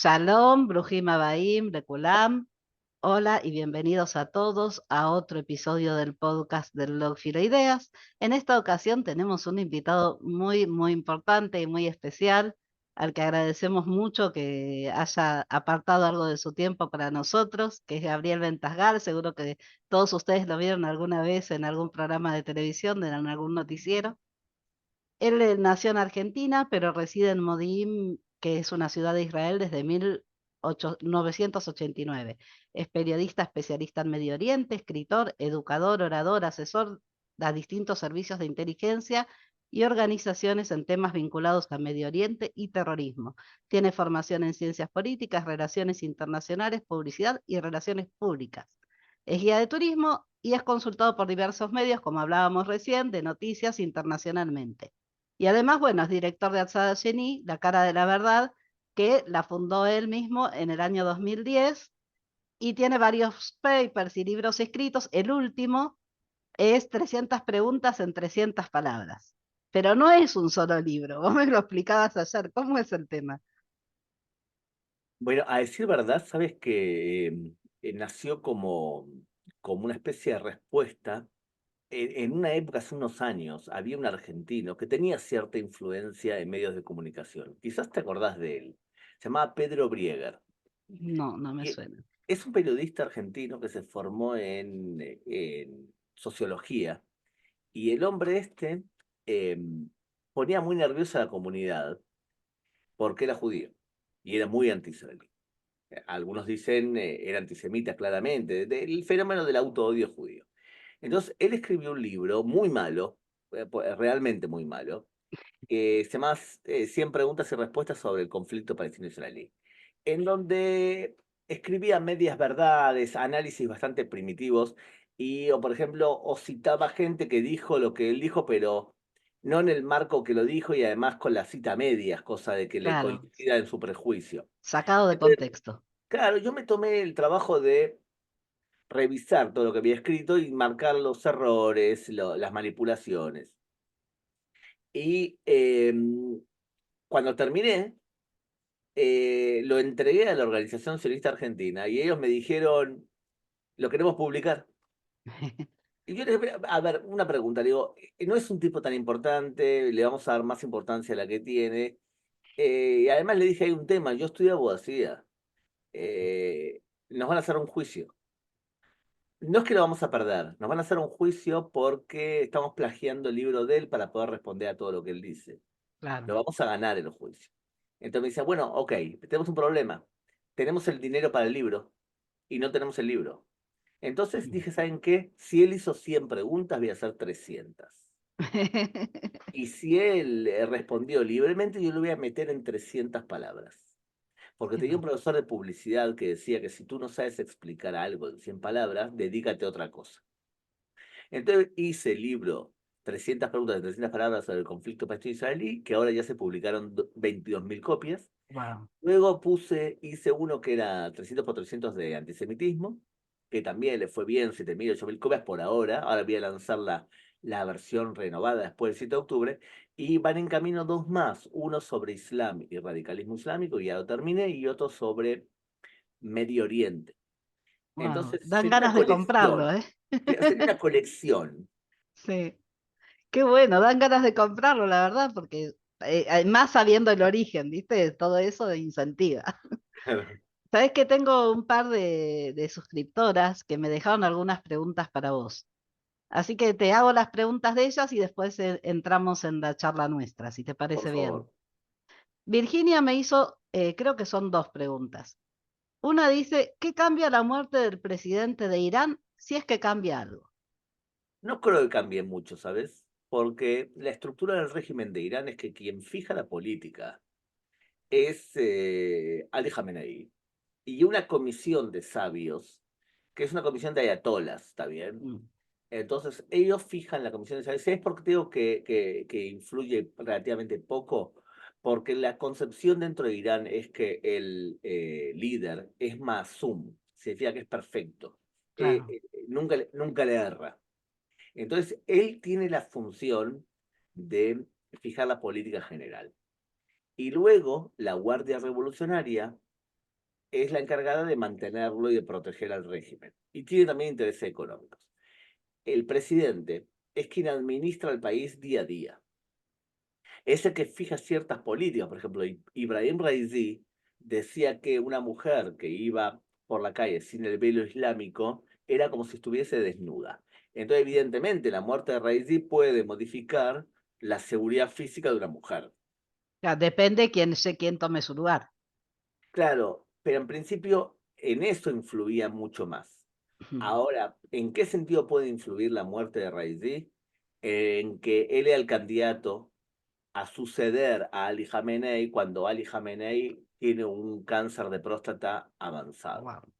Shalom, Brujim Abaim, Rekulam. Hola y bienvenidos a todos a otro episodio del podcast del blog Filoideas. En esta ocasión tenemos un invitado muy importante y muy especial, al que agradecemos mucho que haya apartado algo de su tiempo para nosotros, que es Gabriel Ventasgal. Seguro que todos ustedes lo vieron alguna vez en algún programa de televisión, en algún noticiero. Él nació en Argentina, pero reside en Modi'in, que es una ciudad de Israel, desde 1989. Es periodista especialista en Medio Oriente, escritor, educador, orador, asesor a distintos servicios de inteligencia y organizaciones en temas vinculados a Medio Oriente y terrorismo. Tiene formación en ciencias políticas, relaciones internacionales, publicidad y relaciones públicas. Es guía de turismo y es consultado por diversos medios, como hablábamos recién, de noticias internacionalmente. Y además, bueno, es director de Alzada Geni, La Cara de la Verdad, que la fundó él mismo en el año 2010 y tiene varios papers y libros escritos. El último es 300 preguntas en 300 palabras. Pero no es un solo libro, vos me lo explicabas ayer, ¿cómo es el tema? Bueno, a decir verdad, sabes que nació como una especie de respuesta. En una época, hace unos años, había un argentino que tenía cierta influencia en medios de comunicación. Quizás te acordás de él. Se llamaba Pedro Brieger. No, no me Y suena. es un periodista argentino que se formó en sociología. Y el hombre este ponía muy nerviosa a la comunidad porque era judío y era muy antisemita. Algunos dicen era antisemita claramente, del fenómeno del auto-odio judío. Entonces, él escribió un libro muy malo, realmente muy malo, que se llama 100 preguntas y respuestas sobre el conflicto palestino-israelí, en donde escribía medias verdades, análisis bastante primitivos, o por ejemplo, o citaba gente que dijo lo que él dijo, pero no en el marco que lo dijo y además con la cita a medias, cosa de que le Claro, coincida en su prejuicio. sacado de Entonces, contexto. claro, yo me tomé el trabajo de revisar todo lo que había escrito y marcar los errores, las manipulaciones. Y cuando terminé, lo entregué a la Organización Sionista Argentina y ellos me dijeron, lo queremos publicar. Y yo les dije, a ver, una pregunta, le digo, no es un tipo tan importante, le vamos a dar más importancia a la que tiene. Y además le dije, hay un tema, yo estudié abogacía, eh, nos van a hacer un juicio. No es que lo vamos a perder, nos van a hacer un juicio porque estamos plagiando el libro de él para poder responder a todo lo que él dice. Claro. Lo vamos a ganar en el juicio. Entonces me dice, bueno, ok, tenemos un problema. Tenemos el dinero para el libro y no tenemos el libro. Entonces dije, ¿saben qué? Si él hizo 100 preguntas, voy a hacer 300. Y si él respondió libremente, yo lo voy a meter en 300 palabras. Porque tenía un profesor de publicidad que decía que si tú no sabes explicar algo en 100 palabras, dedícate a otra cosa. Entonces hice el libro 300 preguntas de 300 palabras sobre el conflicto palestino-israelí, que ahora ya se publicaron 22.000 copias. Wow. Luego hice uno que era 300 por 300 de antisemitismo, que también le fue bien, 7.000, 8.000 copias por ahora. Ahora voy a lanzar la versión renovada después del 7 de octubre. Y van en camino dos más, uno sobre Islam y radicalismo islámico, ya lo terminé, y otro sobre Medio Oriente. Wow. Entonces Dan sería una ganas de comprarlo, colección, ¿eh? sería una colección. Sí. Qué bueno, dan ganas de comprarlo, la verdad, porque más sabiendo el origen, ¿viste? Todo eso incentiva. Sabes que tengo un par de suscriptoras que me dejaron algunas preguntas para vos. Así que te hago las preguntas de ellas y después entramos en la charla nuestra, si te Por parece bien. favor. Virginia me hizo, creo que son dos preguntas. Una dice, ¿qué cambia la muerte del presidente de Irán si es que cambia algo? No creo que cambie mucho, ¿sabes? Porque la estructura del régimen de Irán es que quien fija la política es Ali Khamenei y una comisión de sabios, que es una comisión de ayatolas, ¿está bien? Mm, Entonces, ellos fijan la comisión de sabios. ¿Sabes por qué te digo que influye relativamente poco? Porque la concepción dentro de Irán es que el líder es masum, significa que es perfecto. claro. Nunca le erra. Entonces, él tiene la función de fijar la política general. Y luego, la Guardia Revolucionaria es la encargada de mantenerlo y de proteger al régimen. Y tiene también intereses económicos. El presidente es quien administra el país día a día. Es el que fija ciertas políticas. Por ejemplo, Ibrahim Raisi decía que una mujer que iba por la calle sin el velo islámico era como si estuviese desnuda. Entonces, evidentemente, la muerte de Raisi puede modificar la seguridad física de una mujer. Ya, depende quién tome su lugar. Claro, pero en principio en eso influía mucho más. Ahora, ¿en qué sentido puede influir la muerte de Raisi? En que él era el candidato a suceder a Ali Khamenei cuando Ali Khamenei tiene un cáncer de próstata avanzado. Wow.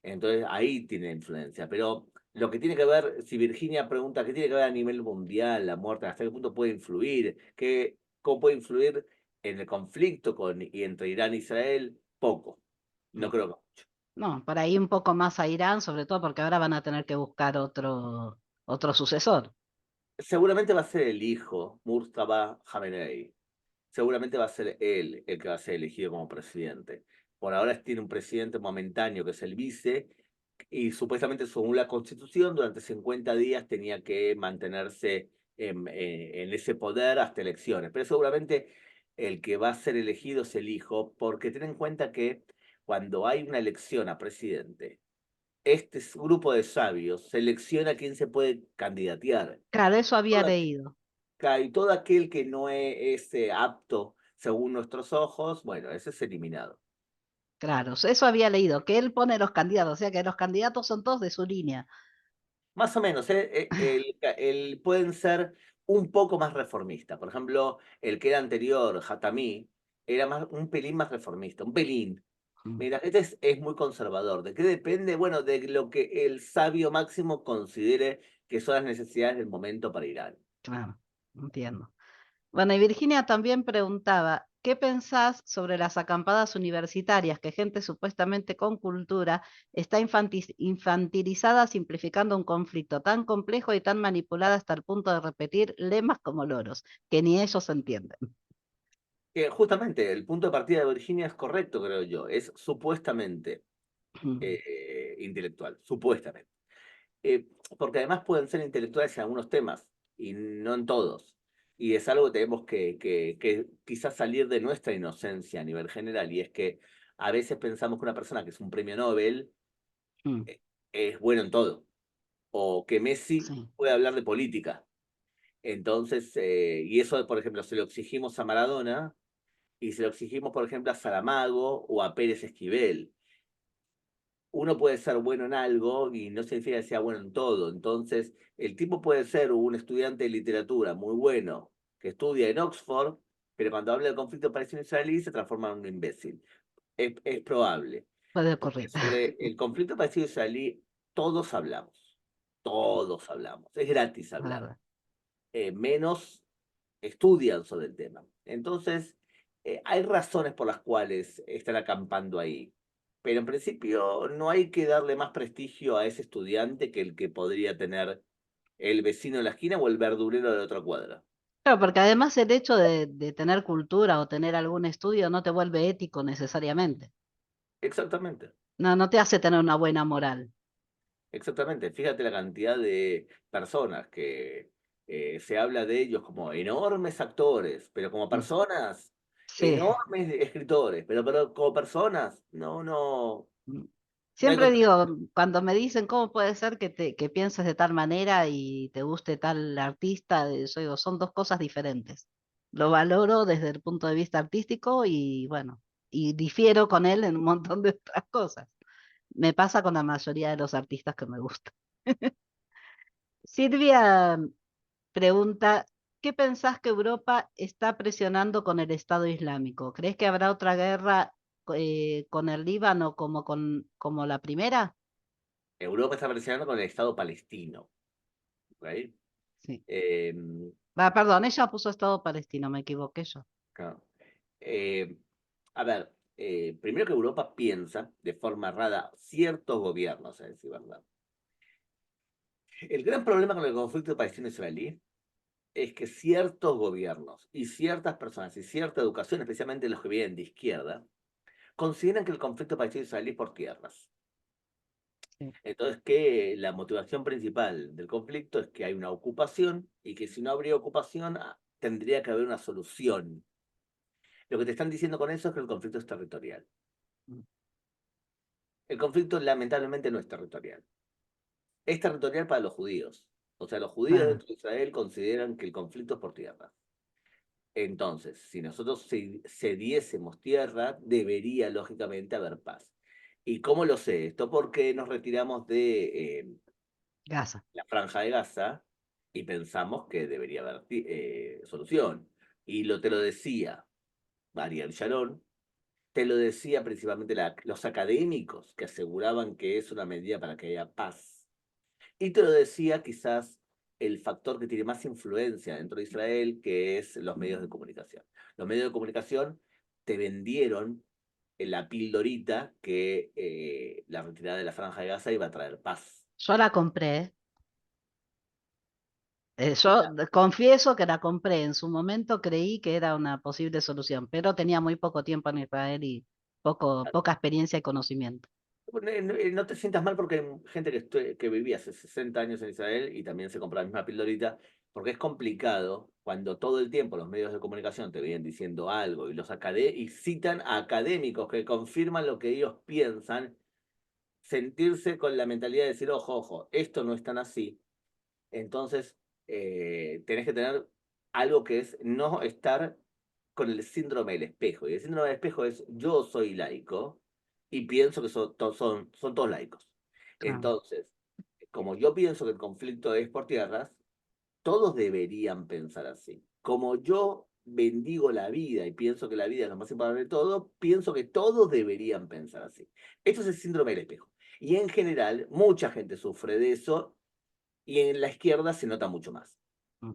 Entonces ahí tiene influencia. Pero lo que tiene que ver, si Virginia pregunta qué tiene que ver a nivel mundial la muerte, hasta qué punto puede influir, cómo puede influir en el conflicto y entre Irán e Israel, poco. No creo que mucho. No, por ahí un poco más a Irán, sobre todo porque ahora van a tener que buscar otro sucesor. Seguramente va a ser el hijo, Mustafa Khamenei. Seguramente va a ser él el que va a ser elegido como presidente. Por ahora tiene un presidente momentáneo que es el vice, y supuestamente según la constitución durante 50 días tenía que mantenerse en ese poder hasta elecciones. Pero seguramente el que va a ser elegido es el hijo, porque ten en cuenta que cuando hay una elección a presidente, grupo de sabios selecciona quién se puede candidatear. Claro, eso había Todo leído. y todo aquel que no es apto según nuestros ojos, bueno, ese es eliminado. Claro, eso había leído, que él pone los candidatos, o sea que los candidatos son todos de su línea. Más o menos, pueden ser un poco más reformistas. Por ejemplo, el que era anterior, Hatami, era un pelín más reformista, un pelín. Mm, Mira, es muy conservador. ¿De qué depende? Bueno, de lo que el sabio máximo considere que son las necesidades del momento para Irán. claro, entiendo. Bueno, y Virginia también preguntaba, ¿qué pensás sobre las acampadas universitarias que gente supuestamente con cultura está infantilizada simplificando un conflicto tan complejo y tan manipulada hasta el punto de repetir lemas como loros, que ni ellos entienden? Que justamente el punto de partida de Virginia es correcto, creo yo. Es supuestamente intelectual, supuestamente. Porque además pueden ser intelectuales en algunos temas y no en todos. Y es algo que tenemos que quizás salir de nuestra inocencia a nivel general, y es que a veces pensamos que una persona que es un premio Nobel Mm, es bueno en todo, o que Messi sí, puede hablar de política. Entonces, y eso, por ejemplo, se lo exigimos a Maradona y se lo exigimos, por ejemplo, a Saramago o a Pérez Esquivel. Uno puede ser bueno en algo y no significa que sea bueno en todo. Entonces, el tipo puede ser un estudiante de literatura muy bueno que estudia en Oxford, pero cuando habla del conflicto palestino-israelí se transforma en un imbécil. Es probable, puede porque ocurrir. sobre el conflicto palestino-israelí todos hablamos, todos hablamos, es gratis hablar. Verdad. Menos estudian sobre el tema. Entonces, hay razones por las cuales están acampando ahí, pero en principio no hay que darle más prestigio a ese estudiante que el que podría tener el vecino de la esquina o el verdulero de la otra cuadra. Claro, porque además el hecho de tener cultura o tener algún estudio no te vuelve ético necesariamente. Exactamente, No, no te hace tener una buena moral. exactamente. Fíjate la cantidad de personas que se habla de ellos como enormes actores, pero como Mm, personas, sí. enormes escritores, pero como personas, Mm. no hay Siempre contraste. digo, cuando me dicen cómo puede ser que pienses de tal manera y te guste tal artista, yo digo, son dos cosas diferentes. Lo valoro desde el punto de vista artístico y bueno, y difiero con él en un montón de otras cosas. Me pasa con la mayoría de los artistas que me gustan. Silvia pregunta, ¿qué pensás que Europa está presionando con el Estado Islámico? ¿Crees que habrá otra guerra con el Líbano como la primera? Europa está presionando con el Estado palestino. ¿Ok? Sí. Eh, Va, perdón, ella puso Estado palestino, me equivoqué yo. claro. Eh, a ver, primero que Europa piensa de forma errada ciertos gobiernos, a decir verdad. El gran problema con el conflicto palestino-israelí es que ciertos gobiernos y ciertas personas y cierta educación, especialmente los que vienen de izquierda, consideran que el conflicto palestino-israelí es por tierras. Sí. Entonces, que la motivación principal del conflicto es que hay una ocupación y que si no habría ocupación, tendría que haber una solución. Lo que te están diciendo con eso es que el conflicto es territorial. Mm. El conflicto lamentablemente no es territorial. Es territorial para los judíos. O sea, los judíos Claro, dentro de Israel consideran que el conflicto es por tierra. Entonces, si nosotros cediésemos tierra, debería lógicamente haber paz. ¿Y cómo lo sé esto? Porque nos retiramos de Gaza. la Franja de Gaza y pensamos que debería haber solución. Y te lo decía Ariel Sharon, te lo decía principalmente los académicos que aseguraban que es una medida para que haya paz. Y te lo decía quizás el factor que tiene más influencia dentro de Israel, que es los medios de comunicación. Los medios de comunicación te vendieron la pildorita que la retirada de la Franja de Gaza iba a traer paz. Yo la compré, ¿eh? Y Yo confieso que la compré. En su momento creí que era una posible solución, pero tenía muy poco tiempo en Israel y poca experiencia y conocimiento. no te sientas mal porque hay gente que vivía hace 60 años en Israel y también se compra la misma pildorita, porque es complicado cuando todo el tiempo los medios de comunicación te vienen diciendo algo y y citan a académicos que confirman lo que ellos piensan, sentirse con la mentalidad de decir, ojo, ojo, esto no es tan así. Entonces, tenés que tener algo que es no estar con el síndrome del espejo. Y el síndrome del espejo es yo soy laico y pienso que son todos laicos. Claro, Entonces, como yo pienso que el conflicto es por tierras, todos deberían pensar así. Como yo bendigo la vida y pienso que la vida es lo más importante de todo, pienso que todos deberían pensar así. Esto es el síndrome del espejo. Y en general, mucha gente sufre de eso y en la izquierda se nota mucho más. mm,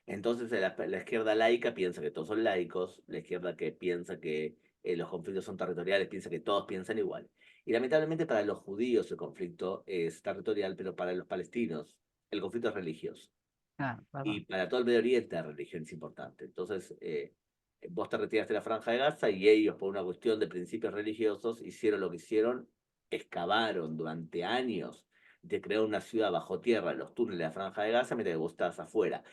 Entonces la izquierda laica piensa que todos son laicos, la izquierda que piensa que los conflictos son territoriales piensa que todos piensan igual. Y lamentablemente para los judíos el conflicto es territorial, pero para los palestinos el conflicto es religioso. claro, Y perdón. para todo el Medio Oriente la religión es importante. Entonces, vos te retiraste de la Franja de Gaza y ellos, por una cuestión de principios religiosos, hicieron lo que hicieron, excavaron durante años, de crear una ciudad bajo tierra en los túneles de la Franja de Gaza, mientras que vos estabas afuera.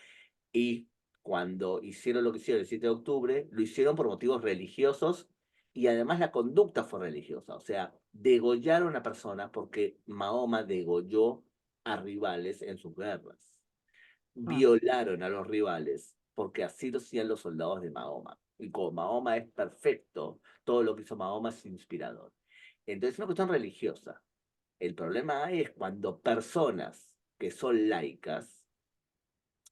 Y cuando hicieron lo que hicieron el 7 de octubre, lo hicieron por motivos religiosos y además la conducta fue religiosa. O sea, degollaron a personas porque Mahoma degolló a rivales en sus guerras. Ah, Violaron a los rivales porque así lo hacían los soldados de Mahoma. Y como Mahoma es perfecto, todo lo que hizo Mahoma es inspirador. Entonces es una cuestión religiosa. El problema es cuando personas que son laicas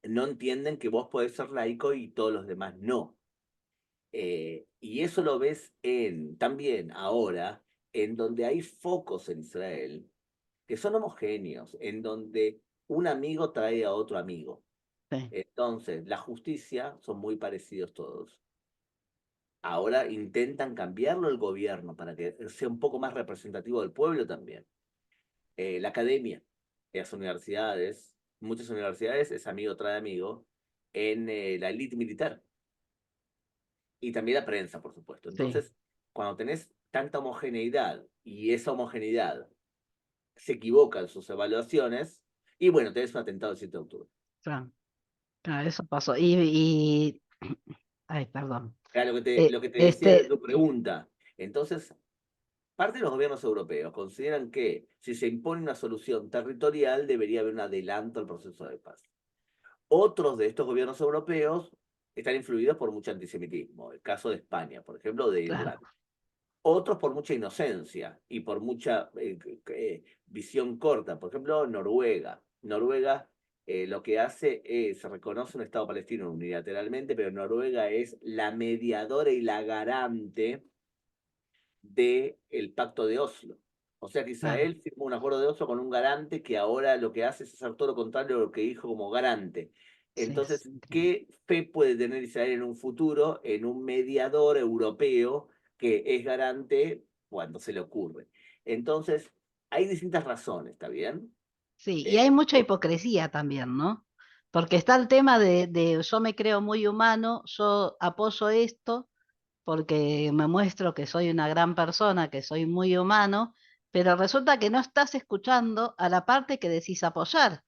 no entienden que vos podés ser laico y todos los demás no. Y eso lo ves también ahora, en donde hay focos en Israel que son homogéneos, en donde un amigo trae a otro amigo. sí, Entonces, la justicia son muy parecidos todos. Ahora intentan cambiarlo el gobierno para que sea un poco más representativo del pueblo también. La academia, las universidades, muchas universidades es amigo trae amigo en la élite militar y también la prensa, por supuesto. sí, Entonces, cuando tenés tanta homogeneidad y esa homogeneidad se equivoca en sus evaluaciones, y bueno, tenés un atentado el 7 de octubre. claro, claro, eso pasó. Ay, perdón. Era Eh, lo que te decía de este, tu pregunta. Entonces, parte de los gobiernos europeos consideran que si se impone una solución territorial debería haber un adelanto al proceso de paz. Otros de estos gobiernos europeos están influidos por mucho antisemitismo, el caso de España, por ejemplo, de claro, Irlanda. Otros por mucha inocencia y por mucha visión corta, por ejemplo, Noruega. Noruega lo que hace es, reconoce un Estado palestino unilateralmente, pero Noruega es la mediadora y la garante del pacto de Oslo. O sea que claro, Israel firmó un acuerdo de Oslo con un garante que ahora lo que hace es hacer todo lo contrario a lo que dijo como garante. sí, es Entonces, increíble. ¿qué fe puede tener Israel en un futuro en un mediador europeo que es garante cuando se le ocurre? Entonces, hay distintas razones, ¿está bien? Sí, y hay Eh, mucha hipocresía también, ¿no? Porque está el tema de yo me creo muy humano, yo apoyo esto, porque me muestro que soy una gran persona, que soy muy humano, pero resulta que no estás escuchando a la parte que decís apoyar.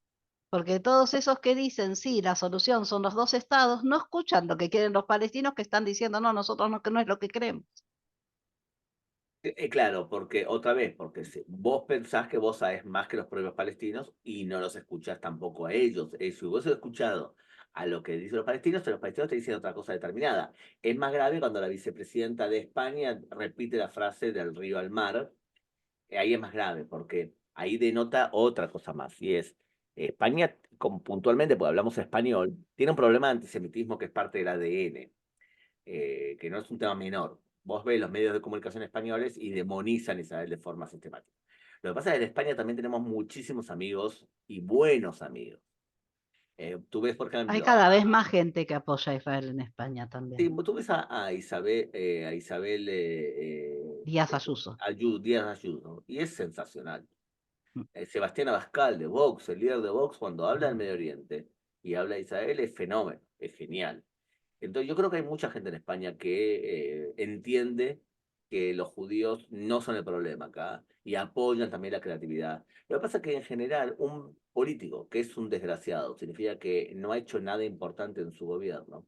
Porque todos esos que dicen, sí, la solución son los dos estados, no escuchan lo que quieren los palestinos que están diciendo, no, nosotros no, que no es lo que queremos. Claro, porque otra vez, porque vos pensás que vos sabés más que los propios palestinos y no los escuchás tampoco a ellos. Si vos has escuchado a lo que dicen los palestinos te dicen otra cosa determinada. Es más grave cuando la vicepresidenta de España repite la frase del río al mar. Ahí es más grave, porque ahí denota otra cosa más, y es, España, como puntualmente, porque hablamos español, tiene un problema de antisemitismo que es parte del ADN, que no es un tema menor. Vos ves los medios de comunicación españoles y demonizan a Israel de forma sistemática. Lo que pasa es que en España también tenemos muchísimos amigos y buenos amigos. Tú ves, por Hay ejemplo, cada vez más gente que apoya a Israel en España sí, también. tú ves a Isabel Díaz Ayuso. Díaz Ayuso, y es sensacional. Mm, Sebastián Abascal de Vox, el líder de Vox, cuando habla del mm. Medio Oriente y habla de Israel, es fenómeno, es genial. Entonces yo creo que hay mucha gente en España que entiende que los judíos no son el problema acá y apoyan también la creatividad. Lo que pasa es que en general un político que es un desgraciado, significa que no ha hecho nada importante en su gobierno,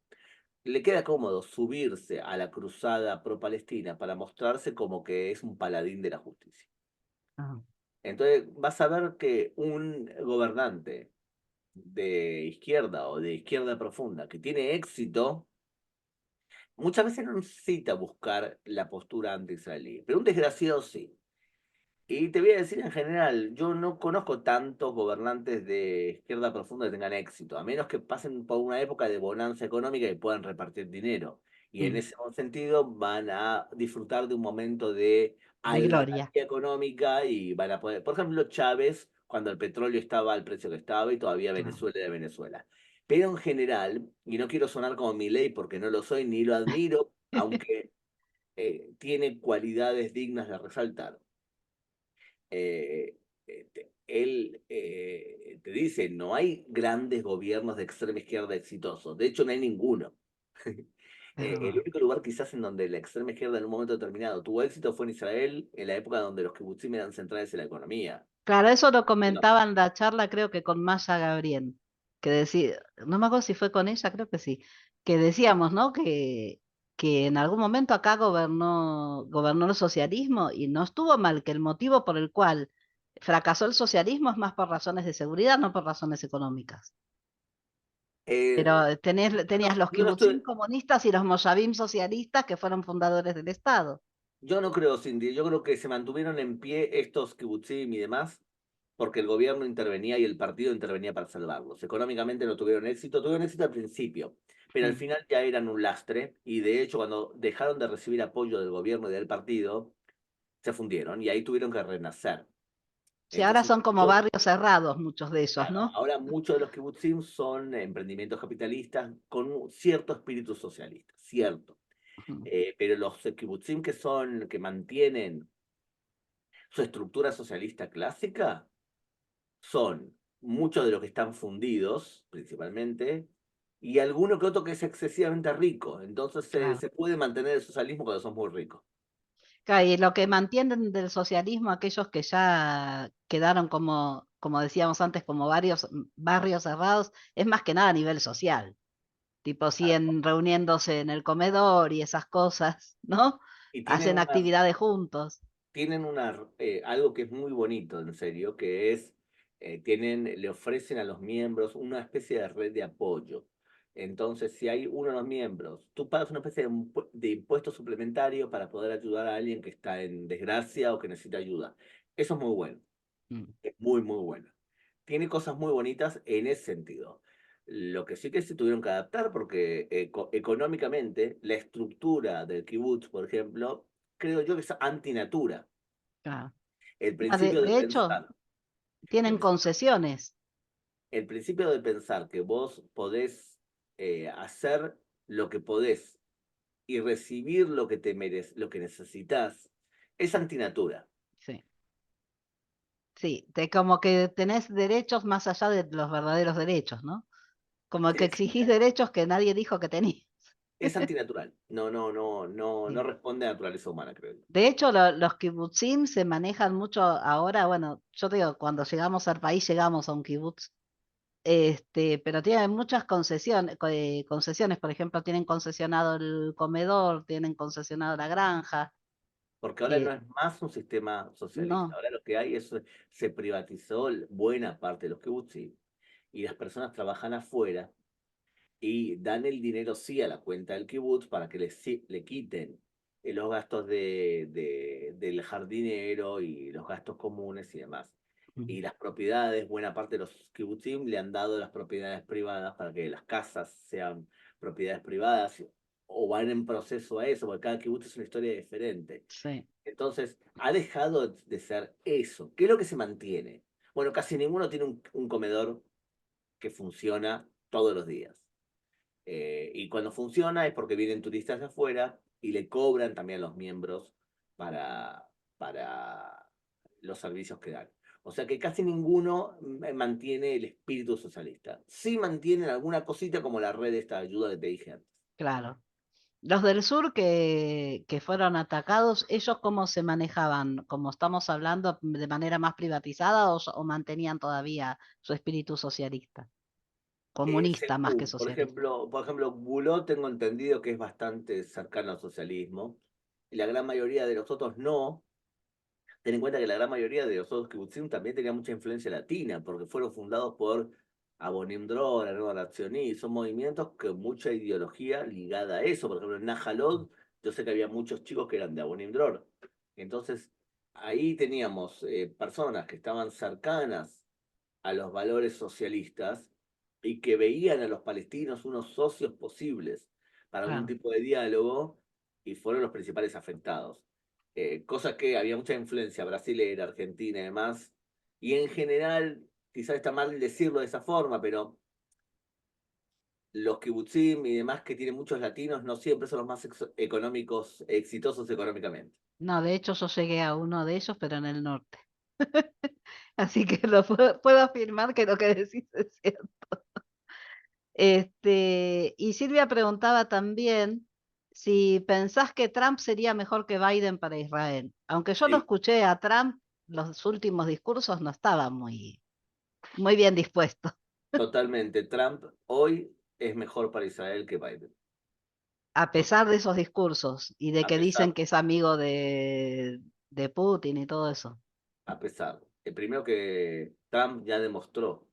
le queda cómodo subirse a la cruzada pro-palestina para mostrarse como que es un paladín de la justicia. Ah. Entonces vas a ver que un gobernante de izquierda o de izquierda profunda que tiene éxito, muchas veces no necesita buscar la postura anti-israelí, pero un desgraciado sí. Y te voy a decir en general, yo no conozco tantos gobernantes de izquierda profunda que tengan éxito, a menos que pasen por una época de bonanza económica y puedan repartir dinero. Y en Mm. ese sentido van a disfrutar de un momento de De algarabía gloria. económica y van a poder, por ejemplo, Chávez, cuando el petróleo estaba al precio que estaba y todavía Ah. Venezuela era Venezuela. Pero en general, y no quiero sonar como Milei porque no lo soy ni lo admiro, aunque tiene cualidades dignas de resaltar, eh, él te dice, no hay grandes gobiernos de extrema izquierda exitosos, de hecho no hay ninguno. El Ah. único lugar quizás en donde la extrema izquierda en un momento determinado tuvo éxito fue en Israel, en la época donde los kibutzim eran centrales en la economía. Claro, eso lo No, comentaba en la charla, creo que con Maya Gabriel, que decía, no me acuerdo si fue con ella, creo que sí, que decíamos, ¿no? Que en algún momento acá gobernó el socialismo y no estuvo mal, que el motivo por el cual fracasó el socialismo es más por razones de seguridad, no por razones económicas. eh, Pero tenías los yo no kibutzim estoy, comunistas y los moshavim socialistas que fueron fundadores del Estado. yo no creo, Cindy, yo creo que se mantuvieron en pie estos kibutzim y demás porque el gobierno intervenía y el partido intervenía para salvarlos. Económicamente no tuvieron éxito al principio, pero al Mm. final ya eran un lastre y de hecho cuando dejaron de recibir apoyo del gobierno y del partido, se fundieron y ahí tuvieron que renacer. Sí, ahora Entonces, son como yo, barrios cerrados muchos de esos, claro, ¿no? ahora muchos de los kibbutzim son emprendimientos capitalistas con un cierto espíritu socialista, cierto. Ujú. Pero los kibbutzim que mantienen su estructura socialista clásica, son muchos de los que están fundidos, principalmente, y alguno que otro que es excesivamente rico. Entonces Claro. se puede mantener el socialismo cuando son muy ricos. Claro, y lo que mantienen del socialismo, aquellos que ya quedaron como decíamos antes, como varios barrios cerrados, es más que nada a nivel social. Tipo, siguen reuniéndose en el comedor y esas cosas, ¿no? Y Hacen actividades juntos. tienen algo que es muy bonito, en serio, que es, le ofrecen a los miembros una especie de red de apoyo. Entonces, si hay uno de los miembros, tú pagas una especie de impuesto suplementario para poder ayudar a alguien que está en desgracia o que necesita ayuda. Eso es muy bueno, Mm. es muy, muy bueno. Tiene cosas muy bonitas en ese sentido. Lo que sí que se tuvieron que adaptar porque económicamente la estructura del kibutz, por ejemplo, creo yo que es antinatura. Claro. El Ah, De, principio de de hecho, pensar, tienen el, concesiones. el principio de pensar que vos podés hacer lo que podés y recibir lo que te mereces, lo que necesitas, es antinatura. Sí, sí, como que tenés derechos más allá de los verdaderos derechos, ¿no? Como Sí, que exigís derechos que nadie dijo que tenías. es antinatural. No Sí. responde a la naturaleza humana, creo yo. De hecho, los kibutzim se manejan mucho ahora. Bueno, yo te digo, cuando llegamos al país llegamos a un kibutz, pero tienen muchas concesiones. Por ejemplo, tienen concesionado el comedor, tienen concesionado la granja. Porque ahora no eh, es más un sistema socialista. no, Ahora lo que hay es, se privatizó buena parte de los kibutzim y las personas trabajan afuera y dan el dinero sí a la cuenta del kibutz para que le quiten los gastos del jardinero y los gastos comunes y demás. mm, Y las propiedades, buena parte de los kibutzim le han dado las propiedades privadas para que las casas sean propiedades privadas o van en proceso a eso, porque cada kibutz es una historia diferente. sí, Entonces, ha dejado de ser eso. ¿Qué es lo que se mantiene? Bueno, casi ninguno tiene un comedor que funciona todos los días. Y cuando funciona es porque vienen turistas de afuera y le cobran también a los miembros para los servicios que dan. O sea que casi ninguno mantiene el espíritu socialista. Sí mantienen alguna cosita como la red de esta ayuda que te dije antes. claro. Los del sur que fueron atacados, ¿ellos cómo se manejaban? Como estamos hablando, de manera más privatizada o mantenían todavía su espíritu socialista, comunista más que Según, socialista? por ejemplo, Buló tengo entendido que es bastante cercano al socialismo, y la gran mayoría de los otros no. Ten en cuenta que la gran mayoría de los otros kibbutzim también tenía mucha influencia latina, porque fueron fundados por Abonim Dror, Nueva Nacioní, son movimientos con mucha ideología ligada a eso. Por ejemplo, en Najalod, yo sé que había muchos chicos que eran de Abonim Dror. Entonces, ahí teníamos personas que estaban cercanas a los valores socialistas y que veían a los palestinos unos socios posibles para algún Claro. tipo de diálogo y fueron los principales afectados. Cosa que había mucha influencia brasilera, argentina y demás. Y en general, quizás está mal decirlo de esa forma, pero los kibutzim y demás que tienen muchos latinos no siempre son los más económicos, exitosos económicamente. No, de hecho yo llegué a uno de ellos, pero en el norte. Así que puedo afirmar que lo que decís es cierto. Y Silvia preguntaba también si pensás que Trump sería mejor que Biden para Israel. Aunque yo lo Sí, escuché a Trump, los últimos discursos no estaba muy bien dispuesto, totalmente. Trump hoy es mejor para Israel que Biden. a pesar de esos discursos y de A que dicen pesar, que es amigo de Putin y todo eso. a pesar. El primero que Trump ya demostró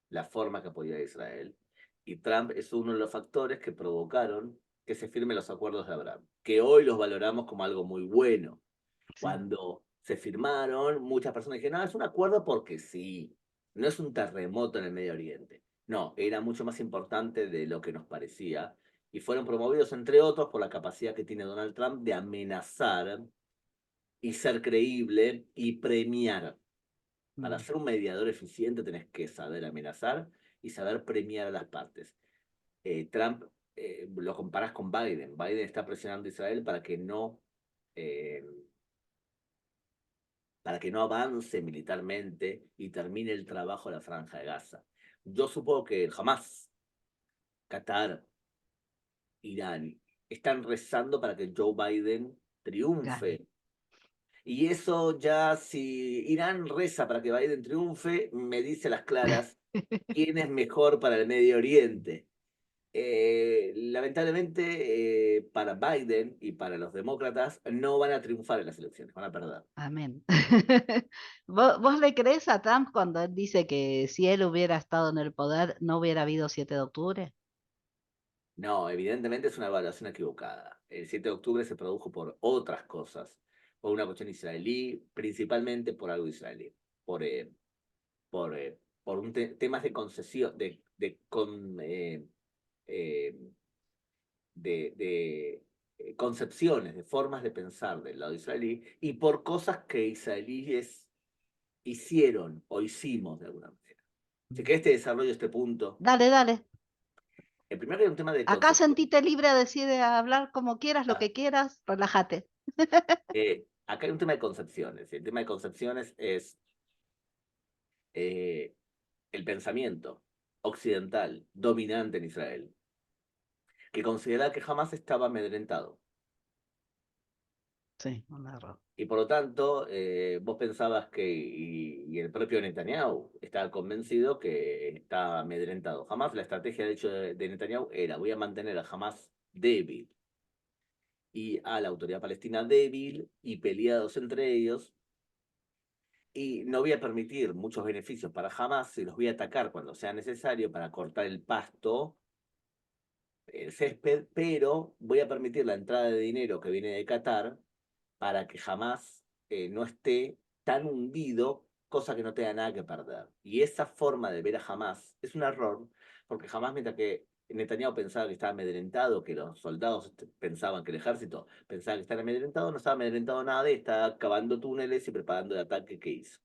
la forma que apoyaba a Israel. Y Trump es uno de los factores que provocaron que se firmen los acuerdos de Abraham, que hoy los valoramos como algo muy bueno. Sí, Cuando se firmaron, muchas personas dijeron, no, es un acuerdo porque sí, no es un terremoto en el Medio Oriente. No, era mucho más importante de lo que nos parecía. Y fueron promovidos, entre otros, por la capacidad que tiene Donald Trump de amenazar y ser creíble y premiar. Para mm, ser un mediador eficiente tenés que saber amenazar y saber premiar a las partes. Trump lo comparás con Biden. Biden está presionando a Israel eh, para que no avance militarmente y termine el trabajo de la Franja de Gaza. Yo supongo que jamás Qatar, Irán, están rezando para que Joe Biden gane. triunfe. Y eso ya, si Irán reza para que Biden triunfe, me dice a las claras quién es mejor para el Medio Oriente. Lamentablemente, para Biden y para los demócratas, no van a triunfar en las elecciones, van a perder. Amén. ¿Vos le crees a Trump cuando él dice que si él hubiera estado en el poder no hubiera habido 7 de octubre? No, evidentemente es una evaluación equivocada. El 7 de octubre se produjo por otras cosas, por una cuestión israelí, principalmente por algo israelí, por, eh, por temas de concesión, eh, concepciones, de formas de pensar del lado israelí y por cosas que israelíes hicieron o hicimos de alguna manera. Si querés te desarrollo este punto. Dale, dale. El primero hay un tema de Acá concepción. sentite libre de decir, de hablar como quieras, lo que quieras, relájate. Acá hay un tema de concepciones. Y el tema de concepciones es el pensamiento occidental dominante en Israel. que consideraba que Hamas estaba amedrentado. Sí, un error. Y por lo tanto, vos pensabas que, y el propio Netanyahu estaba convencido que estaba amedrentado. Jamás la estrategia, de hecho, de Netanyahu era: voy a mantener a Hamas débil y a la autoridad palestina débil y peleados entre ellos, y no voy a permitir muchos beneficios para Hamas y los voy a atacar cuando sea necesario para cortar el pasto, el césped, pero voy a permitir la entrada de dinero que viene de Qatar para que jamás no esté tan hundido, cosa que no tenga nada que perder. Y esa forma de ver a Hamas es un error, porque jamás, mientras que Netanyahu pensaba que estaba amedrentado, que los soldados pensaban que el ejército pensaba que estaba amedrentado, no estaba amedrentado nada y estaba cavando túneles y preparando el ataque que hizo.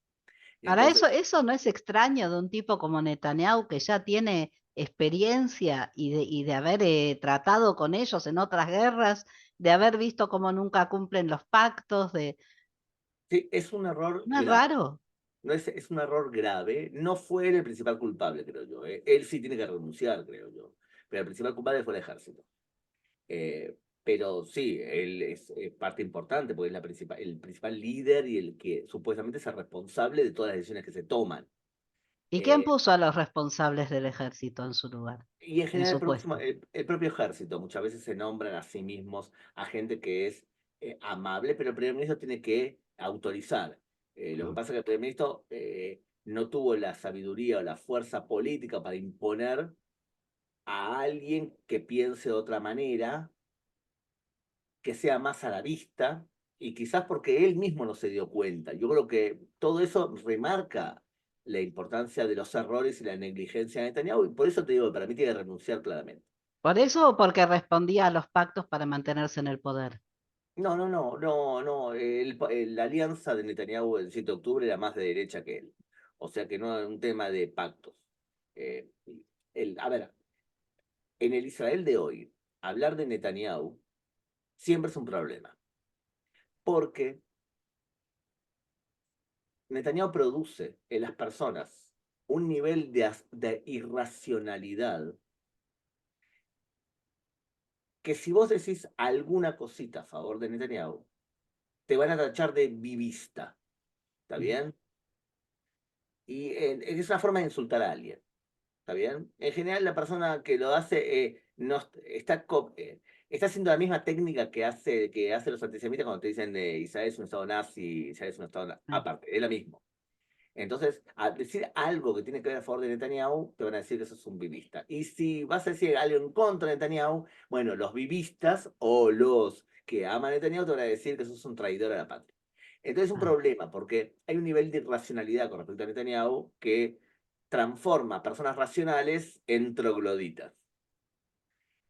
Ahora, Entonces, eso no es extraño de un tipo como Netanyahu que ya tiene experiencia y de haber tratado con ellos en otras guerras, de haber visto cómo nunca cumplen los pactos, de... sí, es un error No es grave. raro. No es un error grave. No fue él el principal culpable, creo yo. Él sí tiene que renunciar, creo yo. Pero el principal culpable fue el ejército. Pero sí, él es parte importante porque es el principal líder y el que supuestamente es el responsable de todas las decisiones que se toman. ¿Y quién Eh, puso a los responsables del ejército en su lugar, y en en general su puesto? el propio ejército muchas veces se nombran a sí mismos a gente que es amable, pero el primer ministro tiene que autorizar. Lo que pasa es que el primer ministro no tuvo la sabiduría o la fuerza política para imponer a alguien que piense de otra manera, que sea más a la vista, y quizás porque él mismo no se dio cuenta. Yo creo que todo eso remarca la importancia de los errores y la negligencia de Netanyahu, y por eso te digo que para mí tiene que renunciar claramente. ¿Por eso o porque respondía a los pactos para mantenerse en el poder? No, no, no, no, no. La alianza de Netanyahu el 7 de octubre era más de derecha que él. O sea que no era un tema de pactos. Eh, a ver, en el Israel de hoy, hablar de Netanyahu siempre es un problema. Porque Netanyahu produce en las personas un nivel de irracionalidad que, si vos decís alguna cosita a favor de Netanyahu, te van a tachar de vivista. ¿Está Mm. bien? Y es una forma de insultar a alguien. ¿Está bien? En general, la persona que lo hace no está haciendo la misma técnica que hace los antisemitas cuando te dicen Israel es un estado nazi, Israel es un estado Mm. aparte, es lo mismo. Entonces, al decir algo que tiene que ver a favor de Netanyahu, te van a decir que sos un vivista. Y si vas a decir algo en contra de Netanyahu, bueno, los vivistas o los que aman a Netanyahu te van a decir que sos un traidor a la patria. Entonces es un Ah. problema, porque hay un nivel de irracionalidad con respecto a Netanyahu que transforma a personas racionales en trogloditas.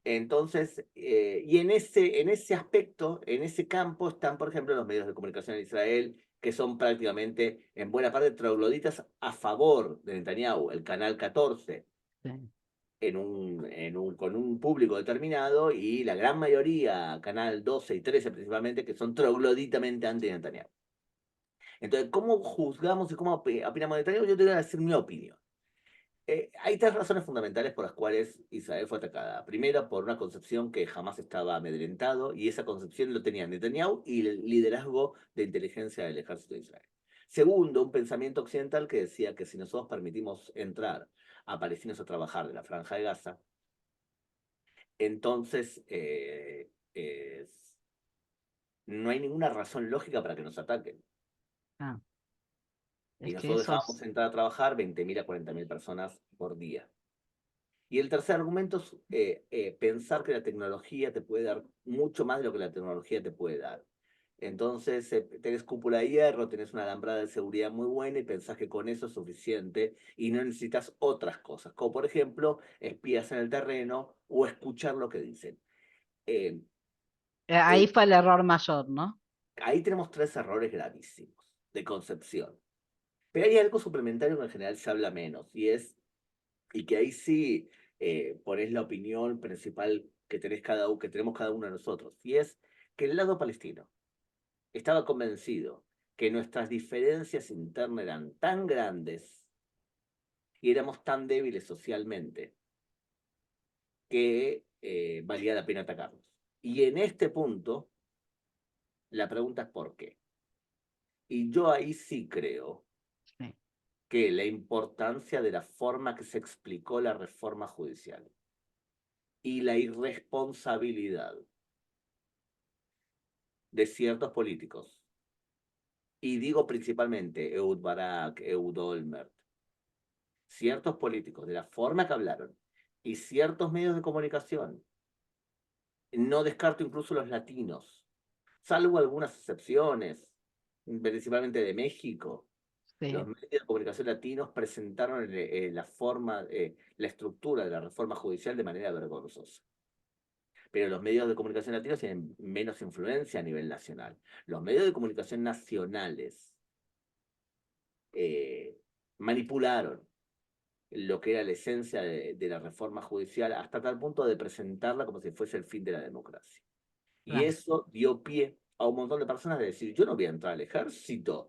Entonces, y en ese aspecto, en ese campo, están, por ejemplo, los medios de comunicación en Israel, que son prácticamente, en buena parte, trogloditas a favor de Netanyahu, el Canal 14, Sí. con un público determinado, y la gran mayoría, Canal 12 y 13 principalmente, que son trogloditamente anti-Netanyahu. Entonces, ¿cómo juzgamos y cómo opinamos de Netanyahu? Yo te voy a decir mi opinión. Hay tres razones fundamentales por las cuales Israel fue atacada. Primero, por una concepción que jamás estaba amedrentado, y esa concepción lo tenían Netanyahu y el liderazgo de inteligencia del ejército de Israel. Segundo, un pensamiento occidental que decía que si nosotros permitimos entrar a palestinos a trabajar de la Franja de Gaza, entonces no hay ninguna razón lógica para que nos ataquen. Ah, Y es que nosotros esos... dejábamos entrar a trabajar 20.000 a 40.000 personas por día. Y el tercer argumento es pensar que la tecnología te puede dar mucho más de lo que la tecnología te puede dar. Entonces, tenés cúpula de hierro, tenés una alambrada de seguridad muy buena y pensás que con eso es suficiente y no necesitas otras cosas, como por ejemplo espías en el terreno o escuchar lo que dicen. Eh, Ahí el- fue el error mayor, ¿no? Ahí tenemos tres errores gravísimos de concepción. Pero hay algo suplementario que en general se habla menos, y que ahí sí ponés la opinión principal que que tenemos cada uno de nosotros, y es que el lado palestino estaba convencido que nuestras diferencias internas eran tan grandes y éramos tan débiles socialmente, que valía la pena atacarlos. Y en este punto, la pregunta es ¿por qué? Y yo ahí sí creo Sí, que la importancia de la forma que se explicó la reforma judicial y la irresponsabilidad de ciertos políticos, y digo principalmente Ehud Barak, Ehud Olmert, ciertos políticos, de la forma que hablaron, y ciertos medios de comunicación, no descarto incluso los latinos, salvo algunas excepciones, principalmente de México. Los sí, medios de comunicación latinos presentaron la forma, la estructura de la reforma judicial de manera vergonzosa. Pero los medios de comunicación latinos tienen menos influencia a nivel nacional. Los medios de comunicación nacionales eh, manipularon lo que era la esencia de la reforma judicial hasta tal punto de presentarla como si fuese el fin de la democracia. Y claro. eso dio pie a un montón de personas de decir, yo no voy a entrar al ejército.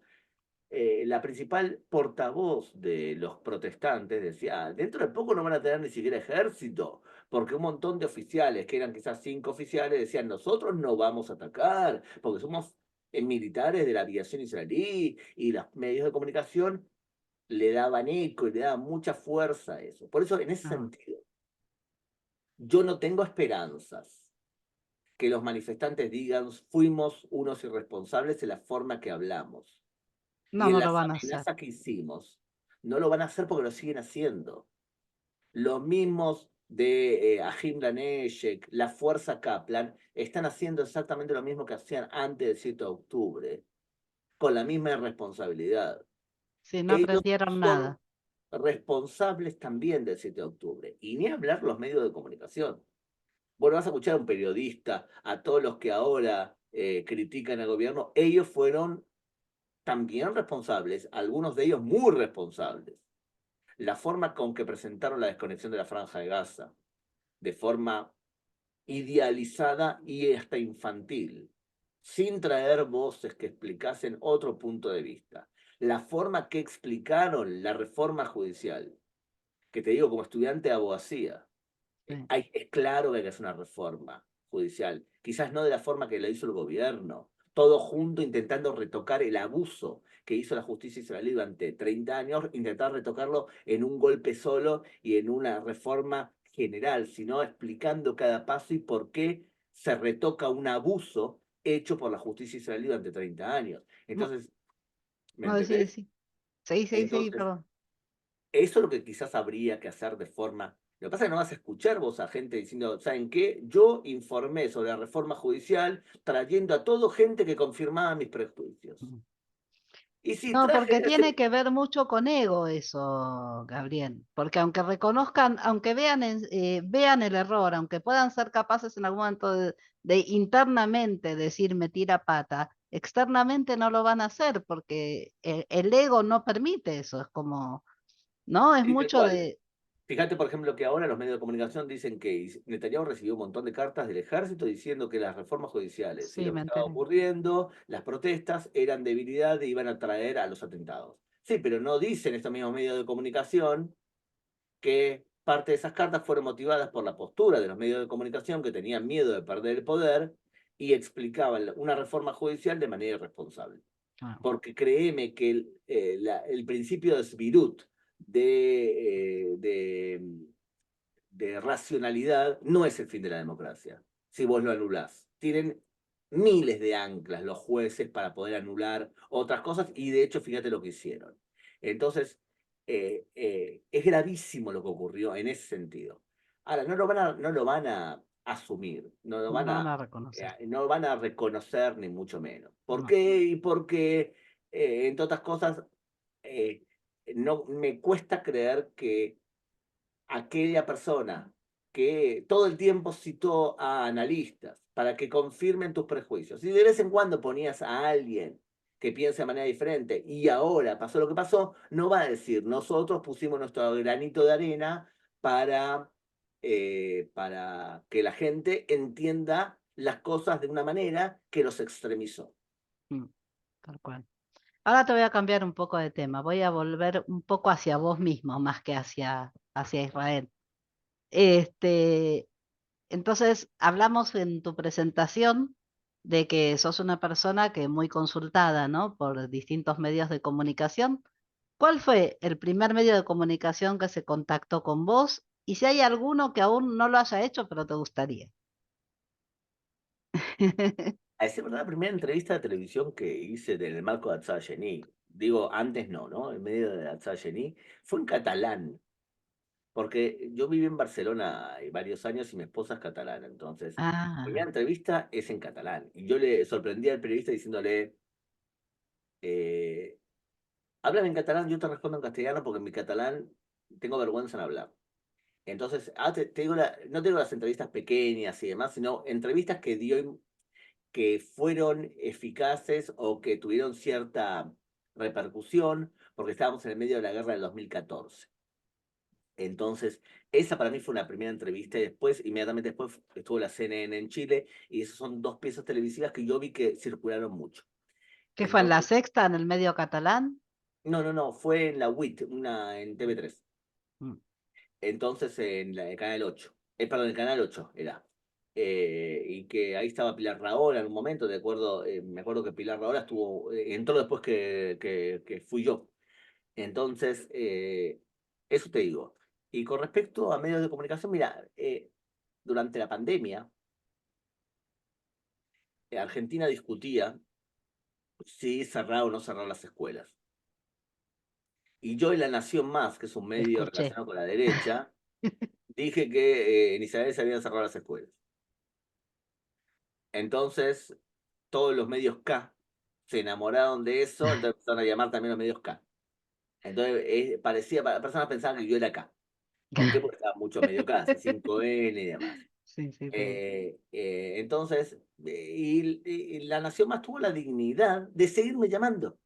La principal portavoz de los protestantes decía, "Ah, dentro de poco no van a tener ni siquiera ejército, porque un montón de oficiales, que eran quizás 5 oficiales, decían, nosotros no vamos a atacar, porque somos militares de la aviación israelí, y los medios de comunicación le daban eco y le daban mucha fuerza a eso. Por eso, en ese No, sentido, yo no tengo esperanzas que los manifestantes digan, fuimos unos irresponsables en la forma que hablamos. Y no, en no lo las van a hacer. amenazas que hicimos, no lo van a hacer porque lo siguen haciendo. Los mismos de Ahim Laneshek, la Fuerza Kaplan, están haciendo exactamente lo mismo que hacían antes del 7 de octubre, con la misma irresponsabilidad. Sí, no Ellos aprendieron son nada. responsables también del 7 de octubre. Y ni hablar los medios de comunicación. Bueno, vas a escuchar a un periodista, a todos los que ahora critican al gobierno, ellos fueron también responsables, algunos de ellos muy responsables. La forma con que presentaron la desconexión de la Franja de Gaza, de forma idealizada y hasta infantil, sin traer voces que explicasen otro punto de vista. La forma que explicaron la reforma judicial, que te digo como estudiante de abogacía, Sí. es claro que hay que hacer una reforma judicial, quizás no de la forma que lo hizo el gobierno, todo junto intentando retocar el abuso que hizo la justicia israelí durante 30 años, intentar retocarlo en un golpe solo y en una reforma general, sino explicando cada paso y por qué se retoca un abuso hecho por la justicia israelí durante 30 años. No, Entonces, ¿me no, sí, entendés? sí. Sí, sí, sí, Entonces, perdón. eso es lo que quizás habría que hacer de forma... Lo que pasa es que no vas a escuchar vos a gente diciendo, ¿saben qué? Yo informé sobre la reforma judicial trayendo a todo gente que confirmaba mis prejuicios. Y si No, traje porque tiene ese... que ver mucho con ego eso, Gabriel. Porque aunque reconozcan, aunque vean el error, aunque puedan ser capaces en algún momento de internamente decir me tira pata, externamente no lo van a hacer porque el ego no permite eso. Es como, ¿no? Es Sí, tal mucho cual. de... Fíjate, por ejemplo, que ahora los medios de comunicación dicen que Netanyahu recibió un montón de cartas del ejército diciendo que las reformas judiciales y Sí, lo que me estaba enteré. ocurriendo, las protestas, eran debilidad e iban a traer a los atentados. Sí, pero no dicen estos mismos medios de comunicación que parte de esas cartas fueron motivadas por la postura de los medios de comunicación que tenían miedo de perder el poder y explicaban una reforma judicial de manera irresponsable. Ah, Porque créeme que el principio de Svirut, de racionalidad, no es el fin de la democracia, si vos lo anulás. Tienen miles de anclas los jueces para poder anular otras cosas y de hecho fíjate lo que hicieron. Entonces, es gravísimo lo que ocurrió en ese sentido. Ahora, no lo van a asumir, no lo van a reconocer. no lo van a reconocer ni mucho menos. ¿Por No. qué? Y porque, entre otras cosas, eh, no me cuesta creer que aquella persona que todo el tiempo citó a analistas para que confirmen tus prejuicios, y de vez en cuando ponías a alguien que piense de manera diferente, y ahora pasó lo que pasó, no va a decir, nosotros pusimos nuestro granito de arena para que la gente entienda las cosas de una manera que los extremizó. Mm, tal cual. Ahora te voy a cambiar un poco de tema. Voy a volver un poco hacia vos mismo más que hacia Israel. Este, entonces hablamos en tu presentación de que sos una persona que muy consultada, ¿no? Por distintos medios de comunicación. ¿Cuál fue el primer medio de comunicación que se contactó con vos? Y si hay alguno que aún no lo haya hecho, pero te gustaría. A decir verdad, la primera entrevista de televisión que hice en el marco de Atzá-Geni, digo, antes no, ¿no? En medio de Atzá-Geni, fue en catalán, porque yo viví en Barcelona varios años y mi esposa es catalana, entonces, la primera Ah, entrevista es en catalán. Y yo le sorprendí al periodista diciéndole, eh, háblame en catalán, yo te respondo en castellano porque en mi catalán tengo vergüenza en hablar. Entonces, te digo no te digo las entrevistas pequeñas y demás, sino entrevistas que dio que fueron eficaces o que tuvieron cierta repercusión, porque estábamos en el medio de la guerra del 2014. Entonces, esa para mí fue una primera entrevista y después, inmediatamente después, estuvo la CNN en Chile y esas son dos piezas televisivas que yo vi que circularon mucho. ¿qué fue en La Entonces, Sexta, en el medio catalán? no, fue en la WIT, una en TV3. Mm, Entonces en el canal 8, perdón, el canal 8 era. Y que ahí estaba Pilar Rahola en un momento, de acuerdo, me acuerdo que Pilar Rahola estuvo, entró después que fui yo. Entonces, eso te digo. Y con respecto a medios de comunicación, mira, durante la pandemia, Argentina discutía si cerrar o no cerrar las escuelas. Y yo en La Nación Más, que es un medio escuché. relacionado con la derecha, dije que en Israel se habían cerrado las escuelas. Entonces, todos los medios K se enamoraron de eso, entonces empezaron a llamar también los medios K. Entonces, las personas pensaban que yo era K. ¿Por qué? Porque estaba mucho medio K, C5N y demás. Sí, sí, sí. Entonces, y La Nación Más tuvo la dignidad de seguirme llamando.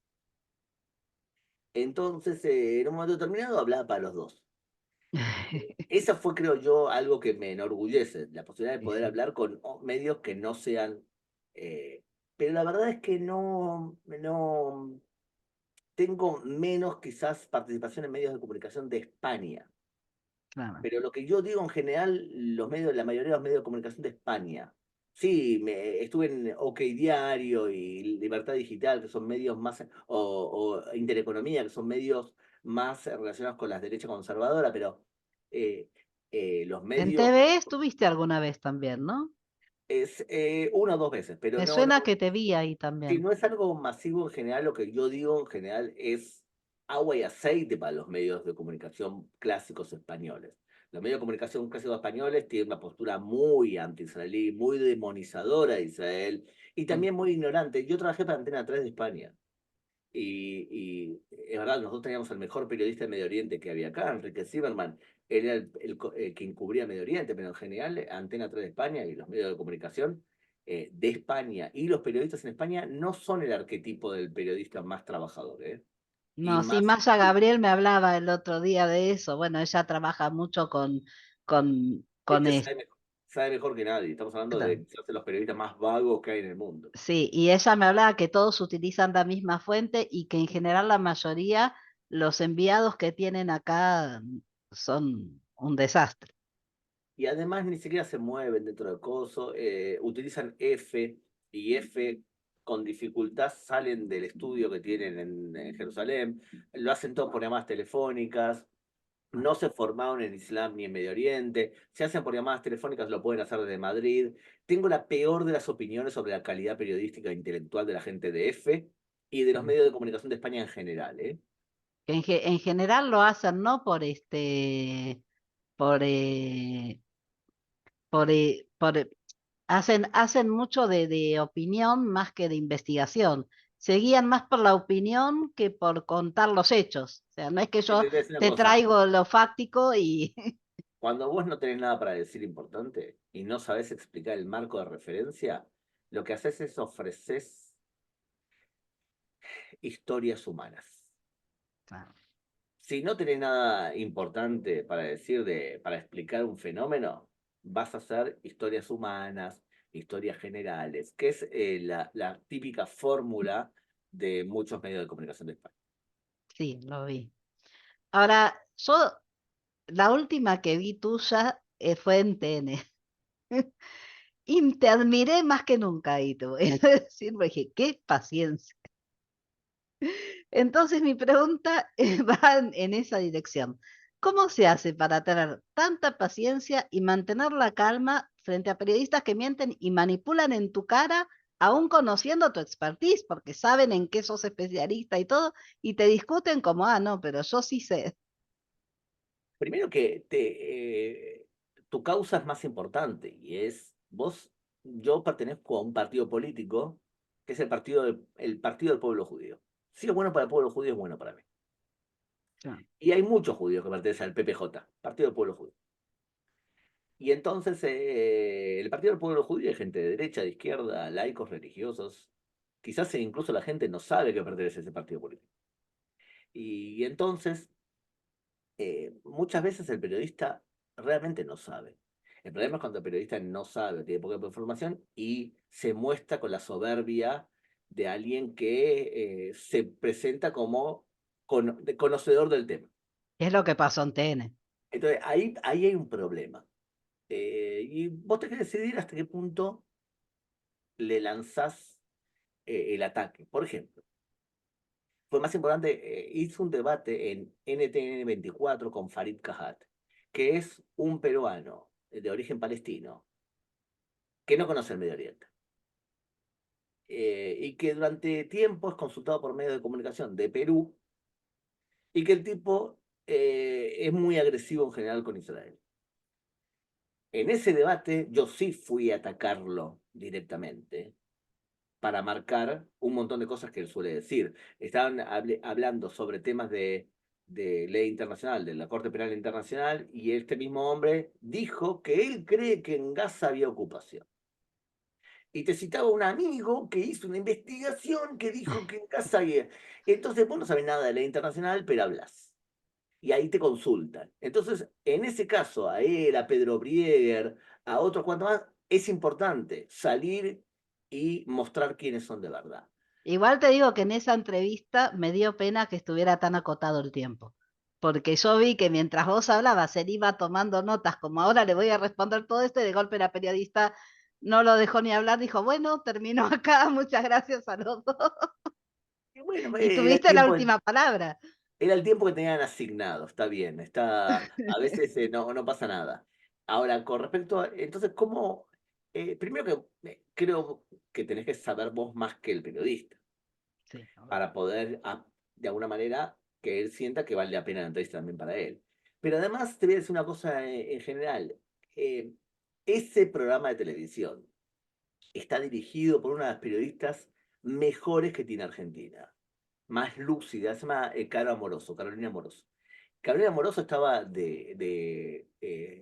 Entonces, en un momento determinado hablaba para los dos. Esa fue, creo yo, algo que me enorgullece, la posibilidad de Sí, poder sí, hablar con medios que no sean... eh, pero la verdad es que no tengo menos quizás participación en medios de comunicación de España. claro. Pero lo que yo digo en general, la mayoría de los medios de comunicación de España. Sí, estuve en OK Diario y Libertad Digital, que son medios más, o Intereconomía, que son medios más relacionados con la derecha conservadora, pero eh, los En medios TV estuviste alguna vez también, ¿no? es una o dos veces, pero Me no, no, suena que te vi ahí si también. no es algo masivo en general, lo que yo digo en general es agua y aceite para los medios de comunicación clásicos españoles. Los medios de comunicación clásicos españoles tienen una postura muy anti-israelí, muy demonizadora de Israel y Mm. también muy ignorante. Yo trabajé para Antena 3 de España y es verdad, nosotros teníamos el mejor periodista de Medio Oriente que había acá, Enrique Zimmerman. Él era quien cubría Medio Oriente, pero en general Antena 3 de España y los medios de comunicación de España y los periodistas en España no son el arquetipo del periodista más trabajador, ¿eh? Y No, sí, más, Maya Gabriel me hablaba el otro día de eso. Bueno, ella trabaja mucho con este esto. sabe mejor que nadie. Estamos hablando de quizás de los periodistas más vagos que hay en el mundo. Sí, y ella me hablaba que todos utilizan la misma fuente y que en general la mayoría, los enviados que tienen acá son un desastre. Y además ni siquiera se mueven dentro del coso, utilizan F y F con dificultad salen del estudio que tienen en Jerusalén, lo hacen todo por llamadas telefónicas, no se formaron en Islam ni en Medio Oriente, se hacen por llamadas telefónicas, lo pueden hacer desde Madrid. Tengo la peor de las opiniones sobre la calidad periodística e intelectual de la gente de F y de los Mm. medios de comunicación de España en general, ¿eh? Que en general lo hacen no por, hacen mucho de opinión más que de investigación. Se guían más por la opinión que por contar los hechos. O sea, no es que Te yo voy a decir una te cosa, traigo lo fáctico y cuando vos no tenés nada para decir importante y no sabés explicar el marco de referencia, lo que haces es ofreces historias humanas. Claro. Si no tenés nada importante para decir para explicar un fenómeno, vas a hacer historias humanas, historias generales, que es la típica fórmula de muchos medios de comunicación de España. Sí, lo vi. Ahora, yo la última que vi tuya fue en TN. Y te admiré más que nunca, y te voy a decir, porque dije, qué paciencia. Entonces mi pregunta va en esa dirección. ¿Cómo se hace para tener tanta paciencia y mantener la calma frente a periodistas que mienten y manipulan en tu cara, aún conociendo tu expertise, porque saben en qué sos especialista y todo, y te discuten como, ah, no, pero yo sí sé. Primero que tu causa es más importante y es vos, yo pertenezco a un partido político que es el partido del pueblo judío. Si es bueno para el pueblo judío, es bueno para mí. Ah. Y hay muchos judíos que pertenecen al PPJ, Partido del Pueblo Judío. Y entonces el Partido del Pueblo Judío hay gente de derecha, de izquierda, laicos, religiosos. Quizás incluso la gente no sabe que pertenece a ese partido político. Y entonces muchas veces el periodista realmente no sabe. El problema es cuando el periodista no sabe, tiene poca información y se muestra con la soberbia de alguien que se presenta como conocedor del tema. Es lo que pasó en TN. Entonces, ahí hay un problema. Y vos tenés que decidir hasta qué punto le lanzás el ataque. Por ejemplo, fue más importante, hizo un debate en NTN 24 con Farid Kahat, que es un peruano de origen palestino que no conoce el Medio Oriente. Y que durante tiempo es consultado por medios de comunicación de Perú y que el tipo es muy agresivo en general con Israel. En ese debate yo sí fui a atacarlo directamente para marcar un montón de cosas que él suele decir. Estaban hablando sobre temas de ley internacional, de la Corte Penal Internacional, y este mismo hombre dijo que él cree que en Gaza había ocupación. Y te citaba un amigo que hizo una investigación que dijo que en Gaza había. Entonces vos no sabés nada de ley internacional, pero hablas. Y ahí te consultan. Entonces, en ese caso, a él, a Pedro Brieger, a otros cuantos más, es importante salir y mostrar quiénes son de verdad. Igual te digo que en esa entrevista me dio pena que estuviera tan acotado el tiempo, porque yo vi que mientras vos hablabas, él iba tomando notas, como ahora le voy a responder todo esto, y de golpe la periodista no lo dejó ni hablar, dijo, bueno, terminó acá, muchas gracias a los dos, Y bueno, y tuviste la última palabra. era el tiempo que tenían asignado, está bien, a veces no pasa nada. Ahora, con respecto a, entonces, ¿cómo? Primero que creo que tenés que saber vos más que el periodista, Sí, para poder, de alguna manera, que él sienta que vale la pena la entrevista también para él. Pero además te voy a decir una cosa en general. eh, Ese programa de televisión está dirigido por una de las periodistas mejores que tiene Argentina, más lúcida, se llama Caro Amoroso, Carolina Amoroso. Carolina Amoroso estaba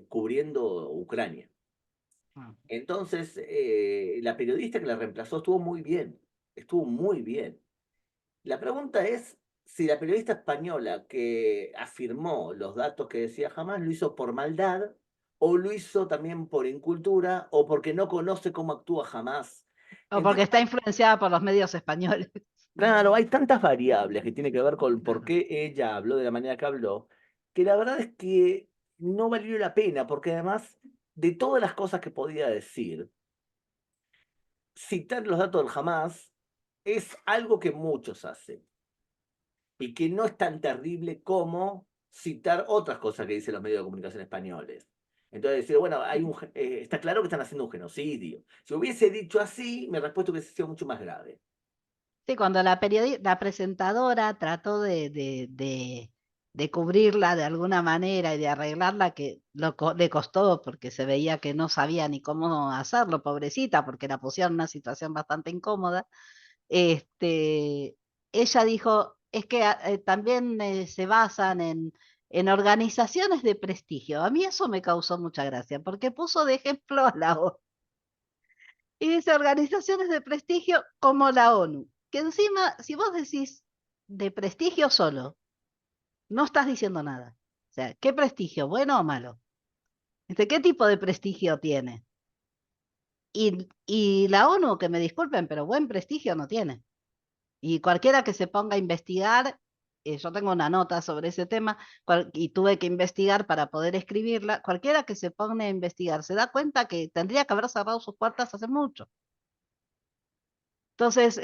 cubriendo Ucrania. ah. Entonces, la periodista que la reemplazó estuvo muy bien. La pregunta es si la periodista española que afirmó los datos que decía jamás lo hizo por maldad o lo hizo también por incultura o porque no conoce cómo actúa jamás. O porque Entonces, está influenciada por los medios españoles. claro, hay tantas variables que tienen que ver con por qué ella habló de la manera que habló, que la verdad es que no valió la pena, porque además de todas las cosas que podía decir, citar los datos del Hamas es algo que muchos hacen y que no es tan terrible como citar otras cosas que dicen los medios de comunicación españoles. Entonces decir, bueno, está claro que están haciendo un genocidio. Si hubiese dicho así, mi respuesta hubiese sido mucho más grave. Sí, cuando la presentadora trató de cubrirla de alguna manera y de arreglarla, que le costó porque se veía que no sabía ni cómo hacerlo, pobrecita, porque la pusieron en una situación bastante incómoda, este, ella dijo, es que también se basan en organizaciones de prestigio. A mí eso me causó mucha gracia, porque puso de ejemplo a la ONU. Y dice organizaciones de prestigio como la ONU, que encima, si vos decís de prestigio solo, no estás diciendo nada. O sea, ¿qué prestigio? ¿Bueno o malo? ¿Qué tipo de prestigio tiene? Y la ONU, que me disculpen, pero buen prestigio no tiene. Y cualquiera que se ponga a investigar yo tengo una nota sobre ese tema y tuve que investigar para poder escribirla. Cualquiera que se pone a investigar se da cuenta que tendría que haber cerrado sus puertas hace mucho. Entonces,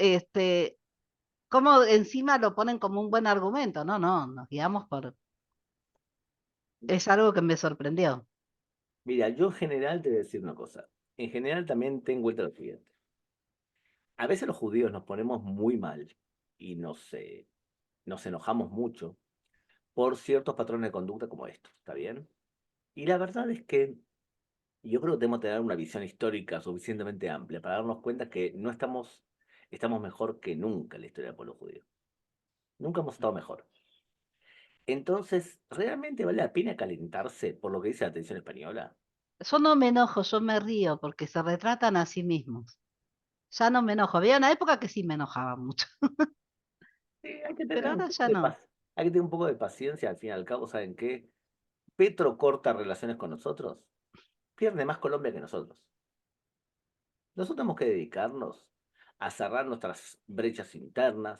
¿cómo encima lo ponen como un buen argumento? No, no, nos guiamos por... Es algo que me sorprendió. Mira, yo en general te voy a decir una cosa. En general también tengo en cuenta lo siguiente. A veces los judíos nos ponemos muy mal y nos enojamos mucho por ciertos patrones de conducta como estos, ¿está bien? Y la verdad es que yo creo que tenemos que tener una visión histórica suficientemente amplia para darnos cuenta que no estamos mejor que nunca en la historia del pueblo judío. Nunca hemos estado mejor. Entonces, ¿realmente vale la pena calentarse por lo que dice la atención española? Yo no me enojo, yo me río porque se retratan a sí mismos. Ya no me enojo. Había una época que sí me enojaba mucho, Sí, hay que pero tener un ahora poco ya de no. hay que tener un poco de paciencia, al fin y al cabo, ¿saben qué? Petro corta relaciones con nosotros, pierde más Colombia que nosotros. Nosotros tenemos que dedicarnos a cerrar nuestras brechas internas,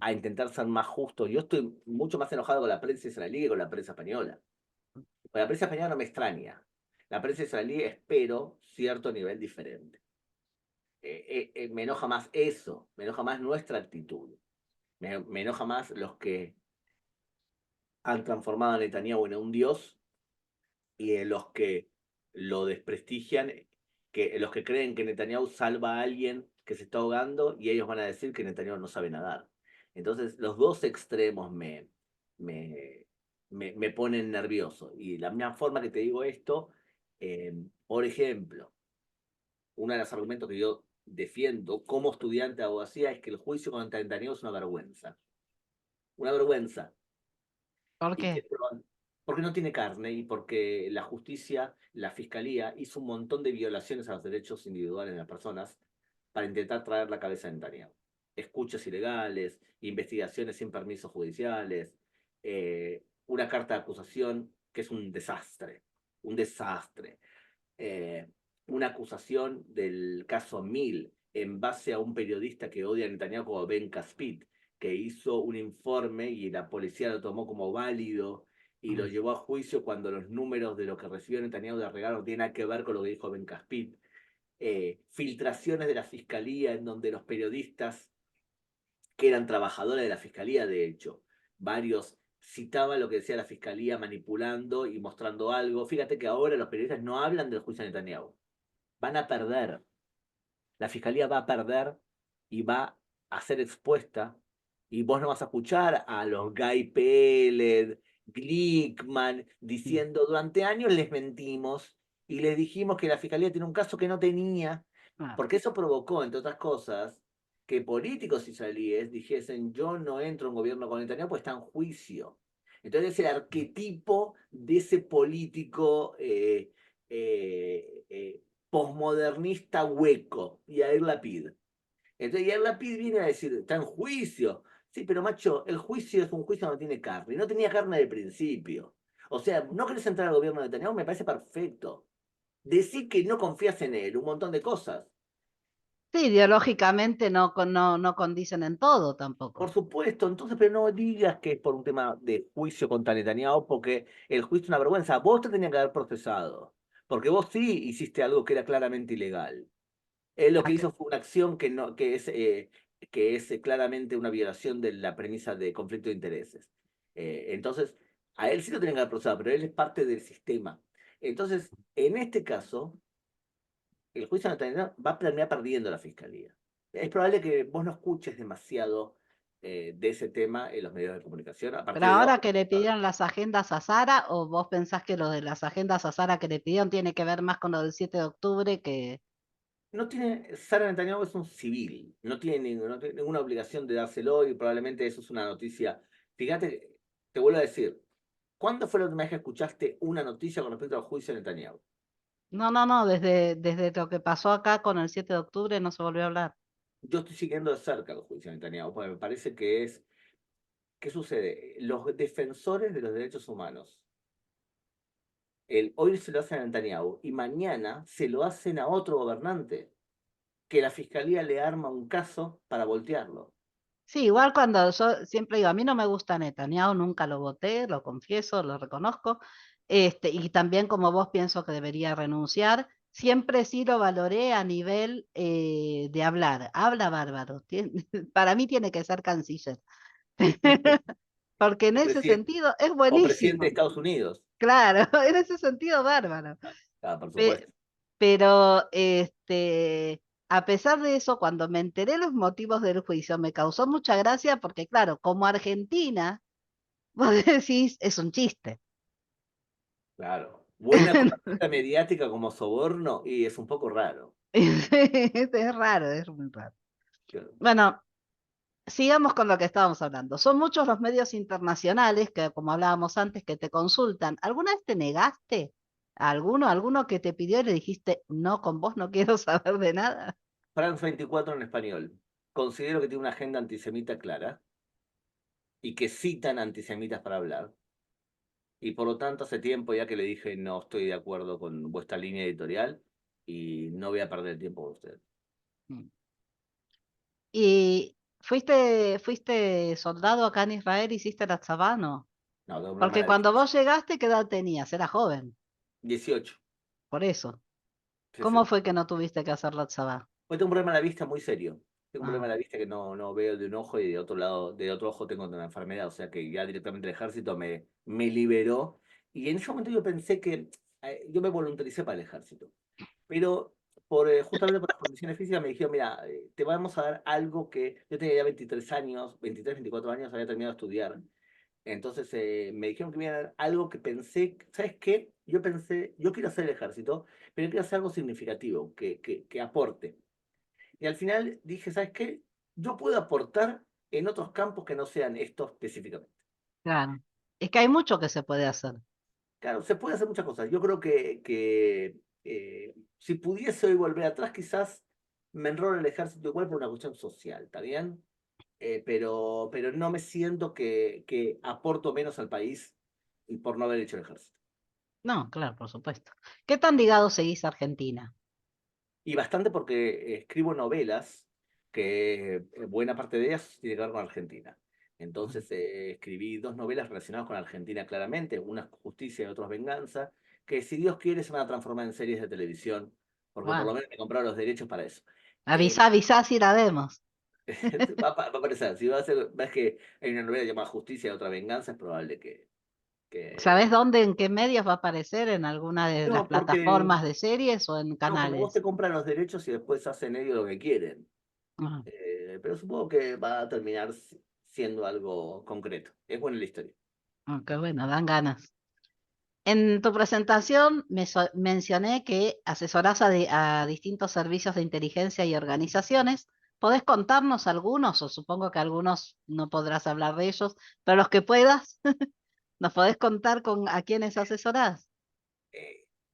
a intentar ser más justos. Yo estoy mucho más enojado con la prensa israelí que con la prensa española. Con la prensa española no me extraña. La prensa israelí espero cierto nivel diferente. Me enoja más eso, me enoja más nuestra actitud, me enoja más los que han transformado a Netanyahu en un dios y los que lo desprestigian, los que creen que Netanyahu salva a alguien que se está ahogando y ellos van a decir que Netanyahu no sabe nadar. Entonces, los dos extremos me, me ponen nervioso. Y la misma forma que te digo esto, por ejemplo, uno de los argumentos que yo defiendo como estudiante de abogacía es que el juicio contra Netanyahu es una vergüenza. Una vergüenza. ¿Por Y qué? porque no tiene carne y porque la justicia, la fiscalía, hizo un montón de violaciones a los derechos individuales de las personas para intentar traer la cabeza de Netanyahu. Escuchas ilegales, investigaciones sin permisos judiciales, una carta de acusación que es un desastre, un desastre. Eh, una acusación del caso Mil en base a un periodista que odia a Netanyahu como Ben Caspit, que hizo un informe y la policía lo tomó como válido y lo Mm. llevó a juicio cuando los números de lo que recibió Netanyahu de regalo no tienen nada que ver con lo que dijo Ben Caspit. Filtraciones de la fiscalía en donde los periodistas, que eran trabajadores de la fiscalía, de hecho, varios citaban lo que decía la fiscalía manipulando y mostrando algo. Fíjate que ahora los periodistas no hablan del juicio de Netanyahu, van a perder. La fiscalía va a perder y va a ser expuesta. Y vos no vas a escuchar a los Guy Peled, Glickman, Mm. diciendo durante años les mentimos y les dijimos que la fiscalía tiene un caso que no tenía, Ah. porque eso provocó, entre otras cosas, que políticos israelíes dijesen: yo no entro en gobierno con Netanyahu porque está en juicio. Entonces el arquetipo de ese político posmodernista hueco, Yair Lapid. Entonces Yair Lapid viene a decir: está en juicio. Sí, pero macho, el juicio es un juicio que no tiene carne. Y no tenía carne de principio. O sea, no querés entrar al gobierno de Netanyahu, me parece perfecto. Decir que no confías en él, un montón de cosas. Sí, ideológicamente no condicen en todo Por tampoco. supuesto, entonces, pero no digas que es por un tema de juicio contra Netanyahu, porque el juicio es una vergüenza. Vos te tenías que haber procesado, porque vos sí hiciste algo que era claramente ilegal. Él lo que Ac- hizo fue una acción que, no, que es claramente una violación de la premisa de conflicto de intereses. Entonces, a él sí lo tienen que haber procesado, pero él es parte del sistema. Entonces, en este caso, el juicio de Netanyahu va a terminar perdiendo la fiscalía. Es probable que vos no escuches demasiado de ese tema en los medios de comunicación a Pero partir de ahora ahora. que le pidieron las agendas a Sara, ¿o vos pensás que lo de las agendas a Sara que le pidieron tiene que ver más con lo del 7 de octubre que... No tiene, Sara Netanyahu es un civil, no tiene ninguna obligación de dárselo y probablemente eso es una noticia. Fíjate, te vuelvo a decir, ¿cuándo fue la última vez que escuchaste una noticia con respecto al juicio de Netanyahu? No, desde lo que pasó acá con el 7 de octubre no se volvió a hablar. Yo estoy siguiendo de cerca el juicio de Netanyahu, porque me parece que es, ¿qué sucede? Los defensores de los derechos humanos, hoy se lo hacen a Netanyahu y mañana se lo hacen a otro gobernante, que la fiscalía le arma un caso para voltearlo. Sí, igual cuando yo siempre digo, a mí no me gusta Netanyahu, nunca lo voté, lo confieso, lo reconozco, y también como vos pienso que debería renunciar, siempre sí lo valoré a nivel de hablar, habla bárbaro, para mí tiene que ser canciller, porque en O ese presidente, sentido es o presidente de buenísimo, Estados Unidos. claro, en ese sentido bárbaro. Ah, por Pe- supuesto. pero a pesar de eso, cuando me enteré los motivos del juicio, me causó mucha gracia porque, claro, como Argentina, vos decís, es un chiste. Claro. Buena cobertura mediática como soborno y es un poco raro. Es raro, es muy raro. Bueno, sigamos con lo que estábamos hablando. Son muchos los medios internacionales que, como hablábamos antes, que te consultan. ¿Alguna vez te negaste a alguno que te pidió y le dijiste, no, con vos no quiero saber de nada? France 24 en español. Considero que tiene una agenda antisemita clara y que citan antisemitas para hablar. Y por lo tanto, hace tiempo ya que le dije no estoy de acuerdo con vuestra línea editorial y no voy a perder tiempo con usted. Mm. ¿Y fuiste soldado acá en Israel, hiciste la tzabá, no? No, tengo un problema en Porque la cuando vista. vos llegaste, ¿qué edad tenías? Era joven, 18. por eso. Sí, ¿Cómo sí. fue que no tuviste que hacer la tzabá? Hoy tengo un problema en la vista muy serio. Tengo un problema Ah, en la vista que no veo de un ojo y de otro lado, de otro ojo tengo una enfermedad. O sea que ya directamente el ejército me liberó. Y en ese momento yo pensé que yo me voluntaricé para el ejército. Pero justamente por las condiciones físicas me dijeron, mira, te vamos a dar algo que yo tenía ya 23 años, 23, 24 años, había terminado de estudiar. Entonces me dijeron que me iban a dar algo que pensé, ¿sabes qué? Yo pensé, yo quiero hacer el ejército, pero quiero hacer algo significativo, que aporte. Y al final dije, ¿sabes qué? Yo puedo aportar en otros campos que no sean estos específicamente. claro. Es que hay mucho que se puede hacer. Claro, se puede hacer muchas cosas. Yo creo que si pudiese hoy volver atrás, quizás me enrolo en el ejército igual por una cuestión social, ¿está bien? Pero no me siento que aporto menos al país por no haber hecho el ejército. No, claro, por supuesto. ¿Qué tan ligado seguís a Argentina? Y bastante porque escribo novelas que buena parte de ellas tiene que ver con Argentina. Entonces escribí dos novelas relacionadas con Argentina claramente, una Justicia y otra Venganza, que si Dios quiere se van a transformar en series de televisión, porque por lo Wow. menos me compraron los derechos para eso. Avisá, avisá si la vemos. Va a aparecer, si va a ser, ves que hay una novela llamada Justicia y otra Venganza, es probable ¿Sabés que... dónde, en qué medios va a aparecer? ¿En alguna de las No, porque plataformas de series o en no, porque vos te canales? compran los derechos y después hacen ellos lo que quieren. Ah, Pero supongo que va a terminar siendo algo concreto. Es buena la historia. qué bueno, dan ganas. En tu presentación mencioné que asesorás a distintos servicios de inteligencia y organizaciones. ¿Podés contarnos algunos, o supongo que algunos no podrás hablar de ellos, pero los que puedas, nos podés contar a quiénes asesorás?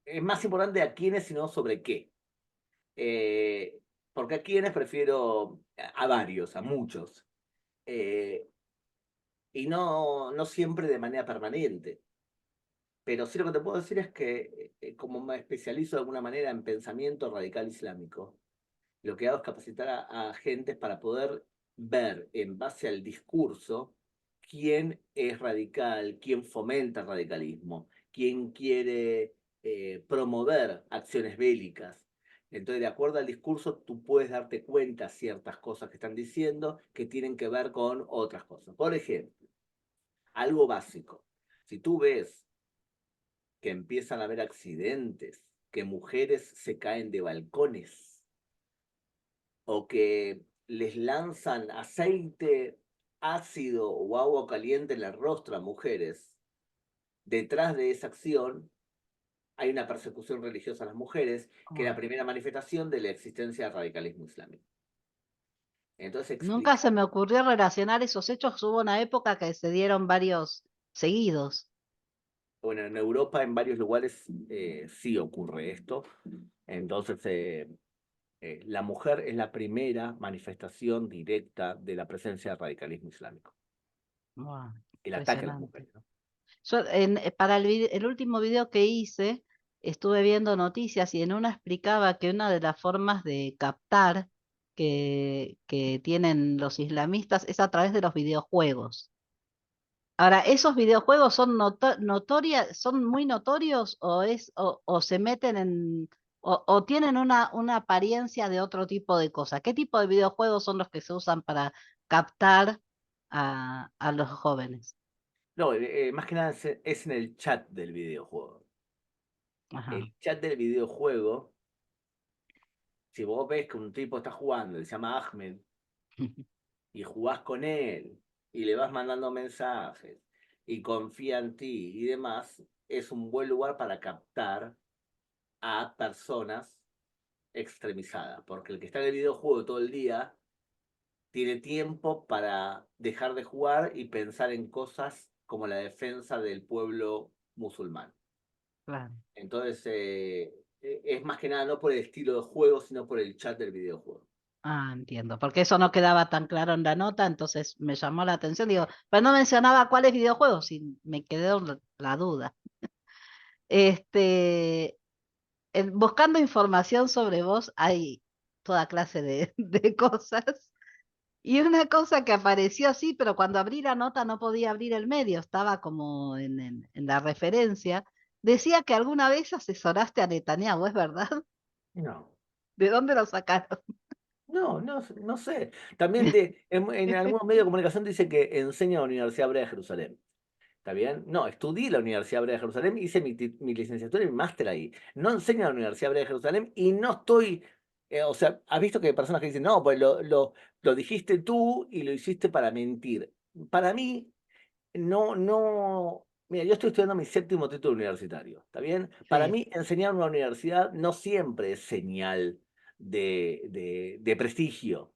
Es más importante a quiénes, sino sobre qué. Eh, Porque a quiénes prefiero a varios, a muchos. Eh, y no siempre de manera permanente. Pero sí lo que te puedo decir es que como me especializo de alguna manera en pensamiento radical islámico, lo que hago es capacitar a agentes para poder ver en base al discurso quién es radical, quién fomenta el radicalismo, quién quiere promover acciones bélicas. Entonces, de acuerdo al discurso, tú puedes darte cuenta ciertas cosas que están diciendo que tienen que ver con otras cosas. Por ejemplo, algo básico. Si tú ves que empiezan a haber accidentes, que mujeres se caen de balcones, o que les lanzan aceite ácido o agua caliente en el rostro a mujeres, detrás de esa acción hay una persecución religiosa a las mujeres, que es la Oh, primera manifestación de la existencia del radicalismo islámico. Entonces nunca se explicar, me ocurrió relacionar esos hechos. Hubo una época que se dieron varios seguidos. bueno, en Europa en varios lugares sí ocurre esto, entonces la mujer es la primera manifestación directa de la presencia del radicalismo islámico, Wow, el ataque a las impresionante. mujeres, ¿no? Yo, para el último video que hice, estuve viendo noticias y en una explicaba que una de las formas de captar que tienen los islamistas es a través de los videojuegos. Ahora, ¿esos videojuegos son son muy notorios o se meten o tienen una apariencia de otro tipo de cosa? ¿Qué tipo de videojuegos son los que se usan para captar a los jóvenes? No, más que nada es en el chat del videojuego. Ajá. El chat del videojuego, si vos ves que un tipo está jugando, se llama Ahmed, y jugás con él, y le vas mandando mensajes, y confía en ti y demás, es un buen lugar para captar a personas extremizadas, porque el que está en el videojuego todo el día tiene tiempo para dejar de jugar y pensar en cosas como la defensa del pueblo musulmán. Claro. Entonces, es más que nada no por el estilo de juego, sino por el chat del videojuego. Ah, entiendo, porque eso no quedaba tan claro en la nota, entonces me llamó la atención. Digo, pero no mencionaba cuáles videojuegos y me quedó la duda. Este, buscando información sobre vos hay toda clase de cosas. Y una cosa que apareció así, pero cuando abrí la nota no podía abrir el medio, estaba como en la referencia, decía que alguna vez asesoraste a Netanyahu, ¿es verdad? No. ¿De dónde lo sacaron? No, no, no sé. También en algunos medios de comunicación dice que enseña en la Universidad Hebrea de Jerusalén. ¿Está bien? No, estudié en la Universidad Hebrea de Jerusalén, hice mi licenciatura y mi máster ahí. No enseño en la Universidad Hebrea de Jerusalén y no estoy. O sea, has visto que hay personas que dicen, no, pues lo dijiste tú y lo hiciste para mentir. Para mí, no, no. Mira, yo estoy estudiando mi séptimo título universitario, ¿está bien? Para Sí, mí, enseñar en una universidad no siempre es señal de prestigio.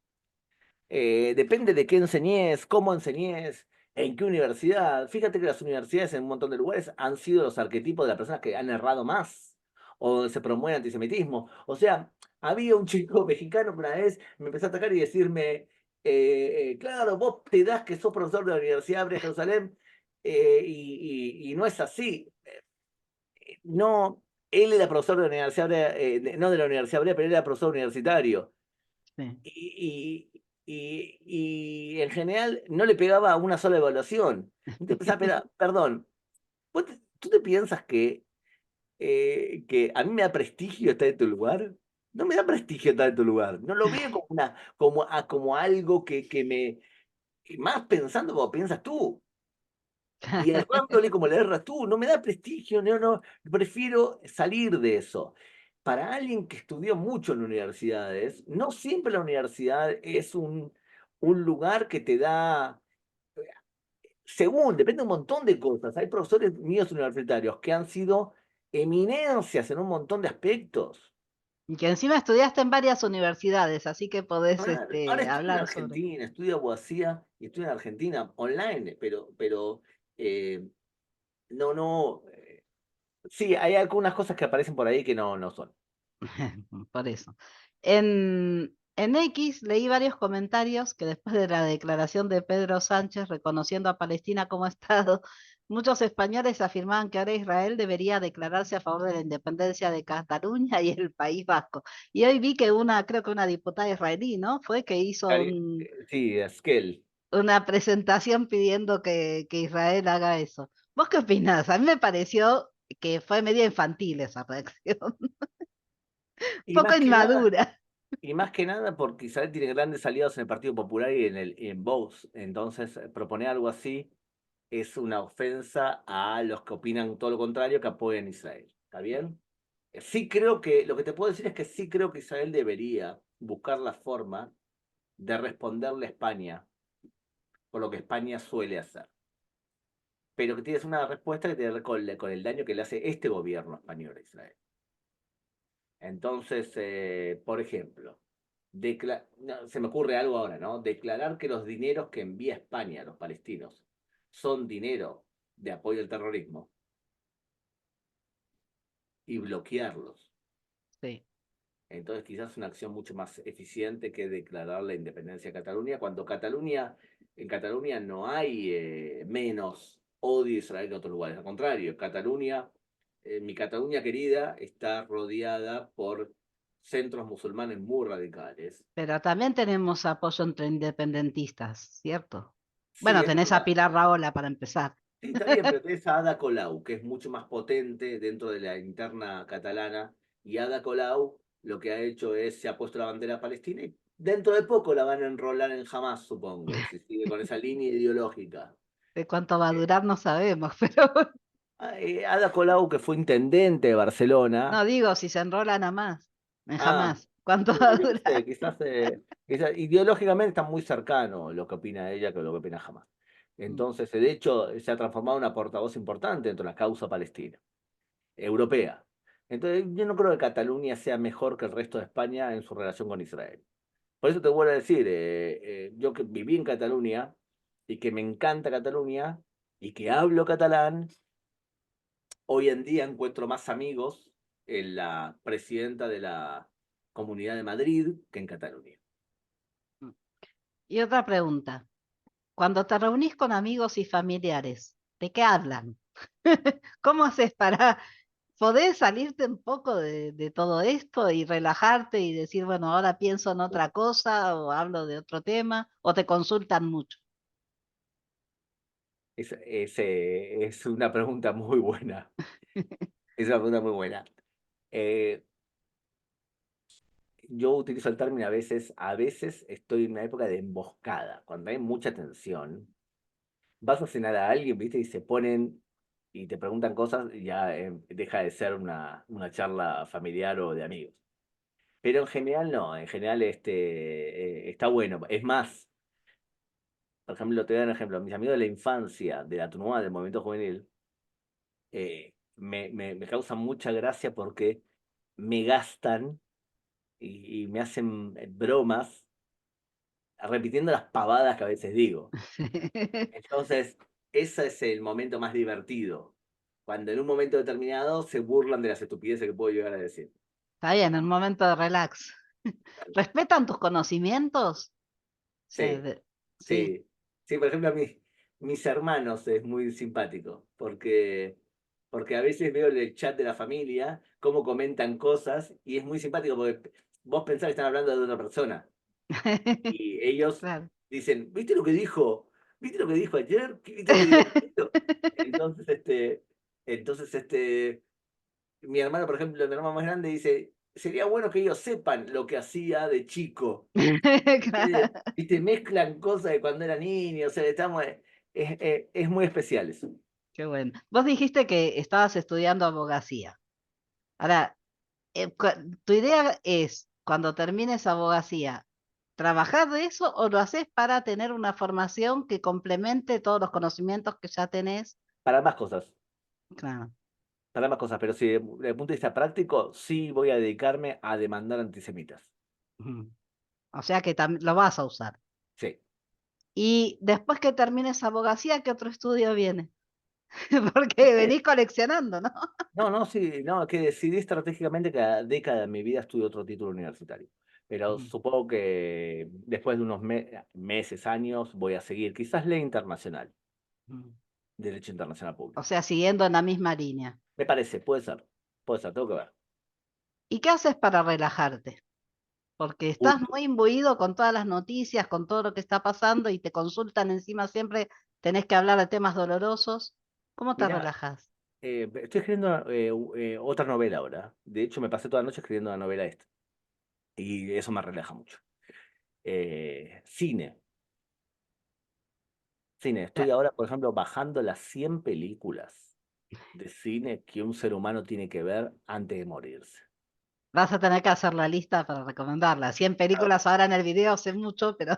Depende de qué enseñes, cómo enseñes, en qué universidad. Fíjate que las universidades en un montón de lugares han sido los arquetipos de las personas que han errado más o donde se promueve antisemitismo. O sea, había un chico mexicano que una vez me empezó a atacar y decirme, claro, vos te das que sos profesor de la Universidad Hebrea de Jerusalén y no es así. No, él era profesor de la Universidad Hebrea, no de la Universidad Hebrea, pero él era profesor universitario sí. y en general no le pegaba una sola evaluación. Entonces pensaba, perdón, ¿tú te piensas que a mí me da prestigio estar en tu lugar? No me da prestigio estar en tu lugar. No lo veo como algo que me. Más pensando como piensas tú. Y errándole como le erras tú, no me da prestigio, no, no, prefiero salir de eso. Para alguien que estudió mucho en universidades, no siempre la universidad es un lugar que te da, según, depende de un montón de cosas. Hay profesores míos universitarios que han sido eminencias en un montón de aspectos. Y que encima estudiaste en varias universidades, así que podés Ahora estoy en hablar sobre. Argentina, estudio abogacía y estoy en Argentina online, pero eh, no, no. Sí, hay algunas cosas que aparecen por ahí que no son. Por eso. En X leí varios comentarios que después de la declaración de Pedro Sánchez reconociendo a Palestina como Estado, muchos españoles afirmaban que ahora Israel debería declararse a favor de la independencia de Cataluña y el País Vasco. Y hoy vi que creo que una diputada israelí, ¿no? Fue que hizo Sí, Esquel. una presentación pidiendo que Israel haga eso. ¿Vos qué opinás? A mí me pareció que fue medio infantil esa reacción, Y poco más que nada, inmadura. y más que nada porque Israel tiene grandes aliados en el Partido Popular y en Vox. Entonces, proponer algo así es una ofensa a los que opinan todo lo contrario, que apoyan a Israel. ¿Está bien? Sí creo lo que te puedo decir es que sí creo que Israel debería buscar la forma de responderle a España por lo que España suele hacer. Pero que tienes una respuesta que tiene que ver con el daño que le hace este gobierno español a Israel. Entonces, por ejemplo, no, se me ocurre algo ahora, ¿no? Declarar que los dineros que envía España a los palestinos son dinero de apoyo al terrorismo y bloquearlos. Sí. Entonces, quizás una acción mucho más eficiente que declarar la independencia de Cataluña, cuando en Cataluña no hay menos odio a Israel que en otros lugares. Al contrario, mi Cataluña querida está rodeada por centros musulmanes muy radicales. Pero también tenemos apoyo entre independentistas, ¿cierto? Sí, Bueno, es tenés a verdad. Pilar Rahola para empezar. Sí, está bien, pero tenés a Ada Colau, que es mucho más potente dentro de la interna catalana, y Ada Colau lo que ha hecho es, se ha puesto la bandera palestina y dentro de poco la van a enrolar en Hamas, supongo, si sigue con esa línea ideológica. De cuánto va a Eh, durar no sabemos, pero Ada Colau, que fue intendente de Barcelona. no digo si se enrolan a más, en Ah, jamás. ¿Cuánto va a yo no sé, durar? quizás ideológicamente está muy cercano lo que opina ella que lo que opina Hamas. Mm. Entonces, de hecho, se ha transformado en una portavoz importante dentro de la causa palestina, europea. Entonces, yo no creo que Cataluña sea mejor que el resto de España en su relación con Israel. Por eso te vuelvo a decir, yo que viví en Cataluña y que me encanta Cataluña y que hablo catalán, hoy en día encuentro más amigos en la presidenta de la Comunidad de Madrid que en Cataluña. Y otra pregunta. Cuando te reunís con amigos y familiares, ¿de qué hablan? ¿Cómo haces para poder salirte un poco de todo esto y relajarte y decir, bueno, ahora pienso en otra cosa o hablo de otro tema o te consultan mucho? Es una pregunta muy buena. Es una pregunta muy buena. Eh, yo utilizo el término a veces estoy en una época de emboscada, cuando hay mucha tensión. Vas a cenar a alguien, ¿viste? Y se ponen y te preguntan cosas y ya deja de ser una charla familiar o de amigos. Pero en general no, en general está bueno. Es más, por ejemplo, te doy un ejemplo, mis amigos de la infancia, de la Tunua, del movimiento juvenil, me causan mucha gracia porque me gastan y me hacen bromas repitiendo las pavadas que a veces digo. Entonces, ese es el momento más divertido, cuando en un momento determinado se burlan de las estupideces que puedo llegar a decir. Está bien, en un momento de relax. ¿Respetan tus conocimientos? O sea, Sí, sí. sí, sí, por ejemplo, mis hermanos es muy simpático, porque a veces veo en el chat de la familia cómo comentan cosas y es muy simpático porque vos pensás que están hablando de otra persona y ellos Claro. dicen, ¿viste lo que dijo? ¿Viste lo que dijo ayer? ¿Viste qué divertido? Entonces, mi hermano, por ejemplo, mi hermano más grande dice, sería bueno que ellos sepan lo que hacía de chico. Claro. Y te mezclan cosas de cuando era niño, o sea, es muy especial eso. Qué bueno. Vos dijiste que estabas estudiando abogacía. Ahora, ¿tu idea es, cuando termines abogacía, trabajar de eso o lo haces para tener una formación que complemente todos los conocimientos que ya tenés? Para más cosas, Claro. para más cosas, pero si desde el punto de vista práctico, sí voy a dedicarme a demandar antisemitas. Ujú. O sea que lo vas a usar. Sí. Y después que termines abogacía, ¿qué otro estudio viene? Porque venís coleccionando, ¿no? No, no, sí, no, que decidí estratégicamente que cada década de mi vida estudio otro título universitario. Pero Ujú, supongo que después de unos meses, años, voy a seguir. Quizás ley internacional, ujú. derecho internacional O público. sea, siguiendo en la misma línea. Me parece, puede ser, tengo que ver. ¿Y qué haces para relajarte? Porque estás Uy, muy imbuido con todas las noticias, con todo lo que está pasando y te consultan encima siempre, tenés que hablar de temas dolorosos. ¿Cómo te mira, relajas? estoy escribiendo otra novela ahora. De hecho, me pasé toda la noche escribiendo la novela esta. Y eso me relaja mucho. Cine. Cine. Estoy Ya, ahora, por ejemplo, bajando las 100 películas de cine que un ser humano tiene que ver antes de morirse. vas a tener que hacer la lista para recomendarla. 100 Claro, películas ahora en el video hace mucho, pero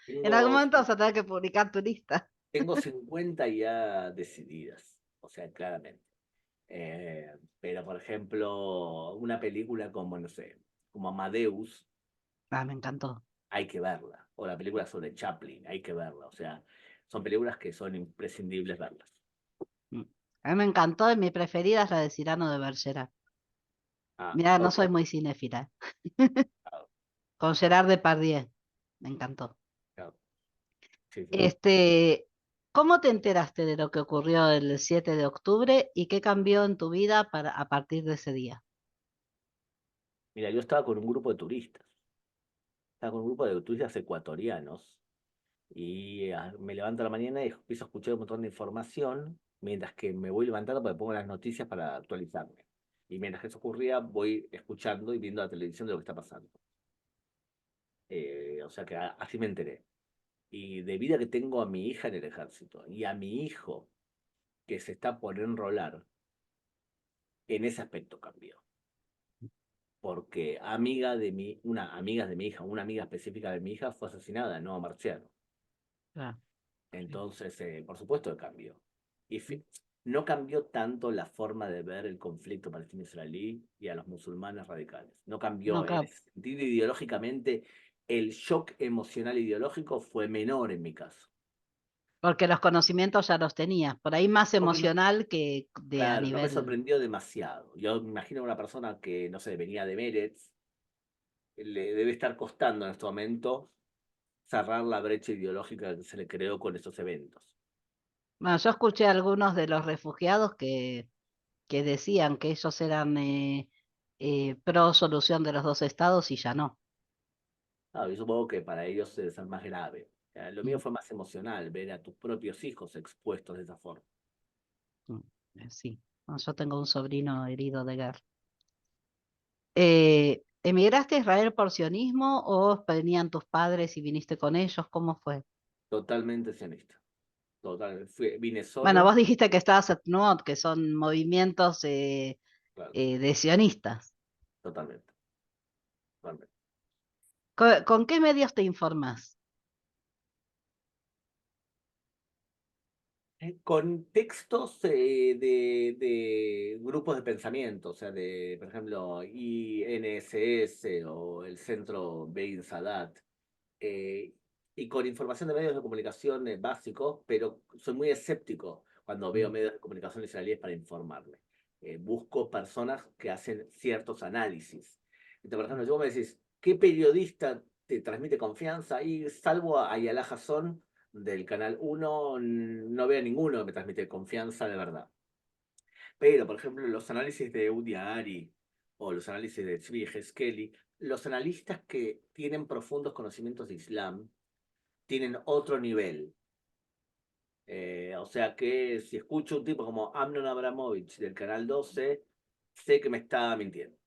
en algún Tengo, momento vas a tener que publicar tu lista. tengo 50 ya decididas, o sea, claramente. Pero, por ejemplo, una película como, no sé, como Amadeus, Ah, me encantó. hay que verla. O la película sobre Chaplin, hay que verla. O sea, son películas que son imprescindibles verlas. Mm. A mí me encantó y mi preferida es la de Cyrano de Bergerac. Ah, Mira, no ok. soy muy cinéfila. Claro, Con Gerard Depardieu. Me encantó. claro. Sí, sí. Este, ¿cómo te enteraste de lo que ocurrió el 7 de octubre y qué cambió en tu vida a partir de ese día? Mira, yo estaba con un grupo de turistas, estaba con un grupo de turistas ecuatorianos y me levanto a la mañana y empiezo a escuchar un montón de información mientras que me voy levantando porque pongo las noticias para actualizarme. Y mientras que eso ocurría, voy escuchando y viendo la televisión de lo que está pasando. O sea que así me enteré. Y debido a que tengo a mi hija en el ejército y a mi hijo que se está por enrolar, en ese aspecto cambió. Porque una amiga de mi hija, una amiga específica de mi hija fue asesinada, no Marciano. Claro. Sí. Entonces, por supuesto que cambió. Y no cambió tanto la forma de ver el conflicto palestino-israelí y a los musulmanes radicales. No No, cambió en claro, ese sentido ideológicamente. El shock emocional ideológico fue menor en mi caso. porque los conocimientos ya los tenías, por ahí más Porque, emocional que de a claro, no me nivel. sorprendió demasiado. Yo me imagino a una persona que, no sé, venía de Meretz, le debe estar costando en este momento cerrar la brecha ideológica que se le creó con esos eventos. Bueno, yo escuché a algunos de los refugiados que decían que ellos eran pro solución de los dos estados y ya no. Ah, yo supongo que para ellos debe ser más grave. Lo mío Mm, fue más emocional, ver a tus propios hijos expuestos de esa forma. mm, sí. No, yo tengo un sobrino herido de guerra. ¿Emigraste a Israel por sionismo o venían tus padres y viniste con ellos? ¿Cómo fue? Totalmente sionista. Total, vine Bueno, solo, vos dijiste que estabas en Tnuot, que son movimientos claro, de sionistas. totalmente, totalmente. ¿Con qué medios te informás? Con textos de grupos de pensamiento, o sea, de, por ejemplo, INSS o el Centro Bein Sadat, eh, y con información de medios de comunicación básicos, pero soy muy escéptico cuando veo Mm, medios de comunicación israelíes para informarme. Busco personas que hacen ciertos análisis. Entonces, por ejemplo, si vos me decís, ¿qué periodista te transmite confianza? Y salvo a Ayala Hassan del Canal 1, no veo ninguno que me transmite confianza de verdad. Pero, por ejemplo, los análisis de Udi Ari o los análisis de Tzvi Heskeli, los analistas que tienen profundos conocimientos de Islam, tienen otro nivel. O sea que si escucho un tipo como Amnon Abramovich del Canal 12, sé que me está mintiendo.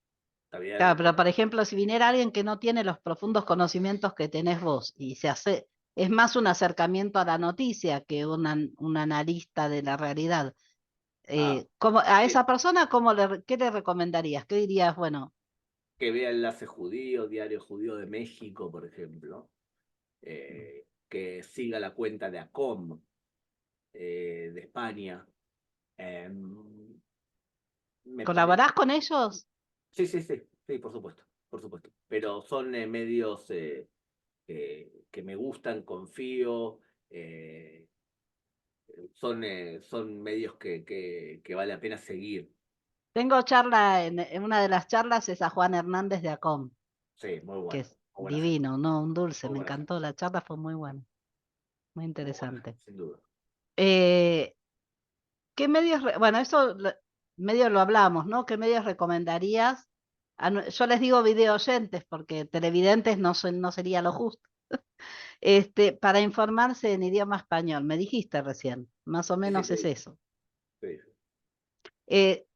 ¿Está claro, bien? pero por ejemplo, si viniera alguien que no tiene los profundos conocimientos que tenés vos y es más un acercamiento a la noticia que un analista de la realidad. Ah, A que, esa persona, qué le recomendarías? ¿Qué dirías? Bueno, que vea Enlace Judío, Diario Judío de México, por ejemplo. Que siga la cuenta de ACOM de España. Eh, me parece. ¿colaborás con ellos? Sí, sí, sí, sí, por supuesto, por supuesto. Pero son medios que me gustan, confío. eh, son medios que vale la pena seguir. Tengo charla, en una de las charlas es a Juan Hernández de ACOM, Sí, muy que bueno, es muy buena gente, divino, ¿no? Un dulce, muy me buena gente, encantó, la charla fue muy buena, muy muy buena interesante. gente, sin duda. Eh, ¿Qué medios, bueno, medio lo hablamos, ¿no? ¿Qué medios recomendarías? Yo les digo video oyentes porque televidentes no sería lo justo. Para informarse en idioma español, me dijiste recién, más o Sí, sí, menos te es dije, eso. te dije.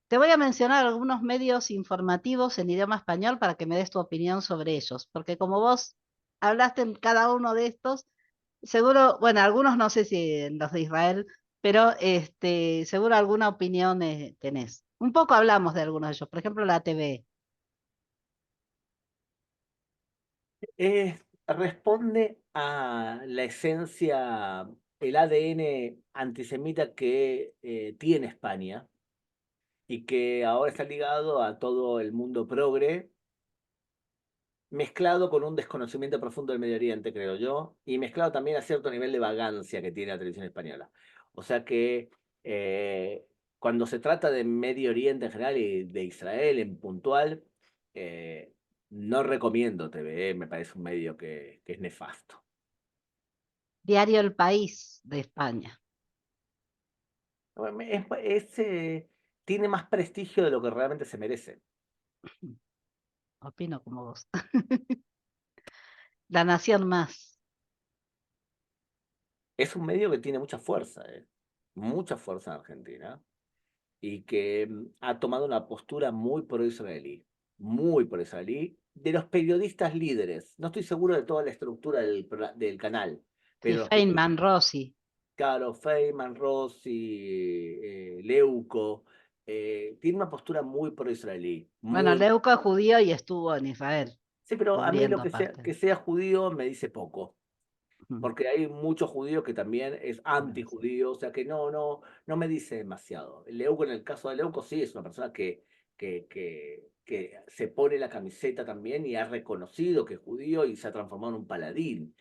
Te voy a mencionar algunos medios informativos en idioma español para que me des tu opinión sobre ellos, porque como vos hablaste en cada uno de estos, seguro, bueno, algunos no sé si en los de Israel, pero seguro alguna opinión tenés. Un poco hablamos de algunos de ellos, por ejemplo, la TV. Responde a la esencia, el ADN antisemita que tiene España y que ahora está ligado a todo el mundo progre, mezclado con un desconocimiento profundo del Medio Oriente, creo yo, y mezclado también a cierto nivel de vagancia que tiene la televisión española. O sea que cuando se trata de Medio Oriente en general y de Israel en puntual, eh, no recomiendo TV, me parece un medio que es nefasto. Diario El País de España. Bueno, tiene más prestigio de lo que realmente se merece. opino como vos. La Nación Más. Es un medio que tiene mucha fuerza en Argentina, y que ha tomado una postura muy pro-israelí, de los periodistas líderes. No estoy seguro de toda la estructura del canal, Sí, pero los Feynman, Rossi. Caro, Feynman, Rossi, Leuco, tiene una postura muy pro-israelí, Bueno, muy. Leuco es judío y estuvo en Israel, Sí, pero a mí lo cubriendo que sea, parte. que sea judío me dice poco, Mm, porque hay muchos judíos que también es bueno, sí, antijudío, o sea que no me dice demasiado. Leuco, en el caso de Leuco, sí, es una persona que se pone la camiseta también y ha reconocido que es judío y se ha transformado en un paladín.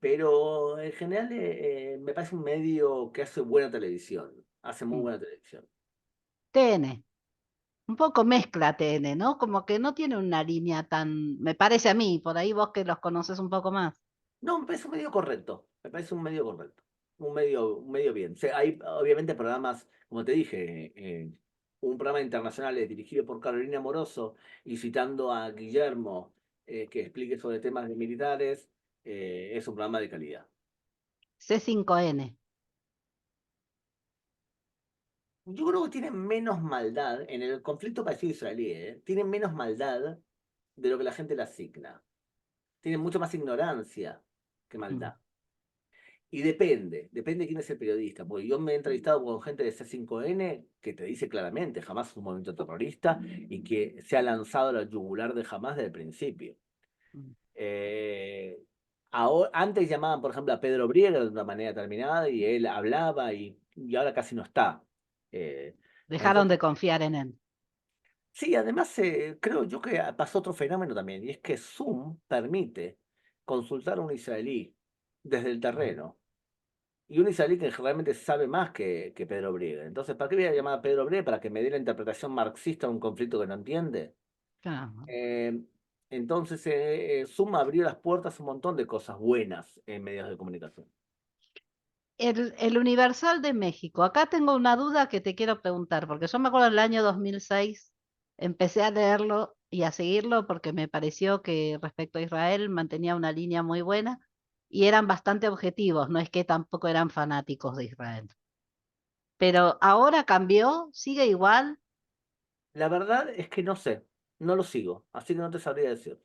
Pero en general me parece un medio que hace buena televisión, hace muy mm. buena televisión. TN, un poco mezcla TN, ¿no? Como que no tiene una línea tan, me parece a mí, por ahí vos que los conoces un poco más. No, me parece un medio correcto, me parece un medio correcto, un medio bien. O sea, hay obviamente programas, como te dije, un programa internacional dirigido por Carolina Moroso y citando a Guillermo, que explique sobre temas de militares, es un programa de calidad. C5N. Yo creo que tienen menos maldad en el conflicto palestino-israelí, tienen menos maldad de lo que la gente le asigna. Tienen mucho más ignorancia que Mm, maldad. Y depende quién es el periodista, porque yo me he entrevistado con gente de C5N que te dice claramente, jamás es un movimiento terrorista y que se ha lanzado a la yugular de Hamás desde el principio. mm. Eh, Antes llamaban, por ejemplo, a Pedro Briega de una manera determinada y él hablaba y ahora casi no está. Dejaron Entonces, de confiar en él. sí, además creo yo que pasó otro fenómeno también, y es que Zoom permite consultar a un israelí desde el Mm, terreno. Y un israelí que realmente sabe más que Pedro Briega. Entonces, ¿para qué voy a llamar a Pedro Briega? ¿Para que me dé la interpretación marxista de un conflicto que no entiende? claro. Eh, entonces, Zoom abrió las puertas a un montón de cosas buenas en medios de comunicación. El Universal de México. Acá tengo una duda que te quiero preguntar, porque yo me acuerdo en el año 2006 empecé a leerlo y a seguirlo porque me pareció que respecto a Israel mantenía una línea muy buena y eran bastante objetivos, no es que tampoco eran fanáticos de Israel. Pero ahora cambió, sigue igual. La verdad es que no sé, no lo sigo, así que no te sabría decir.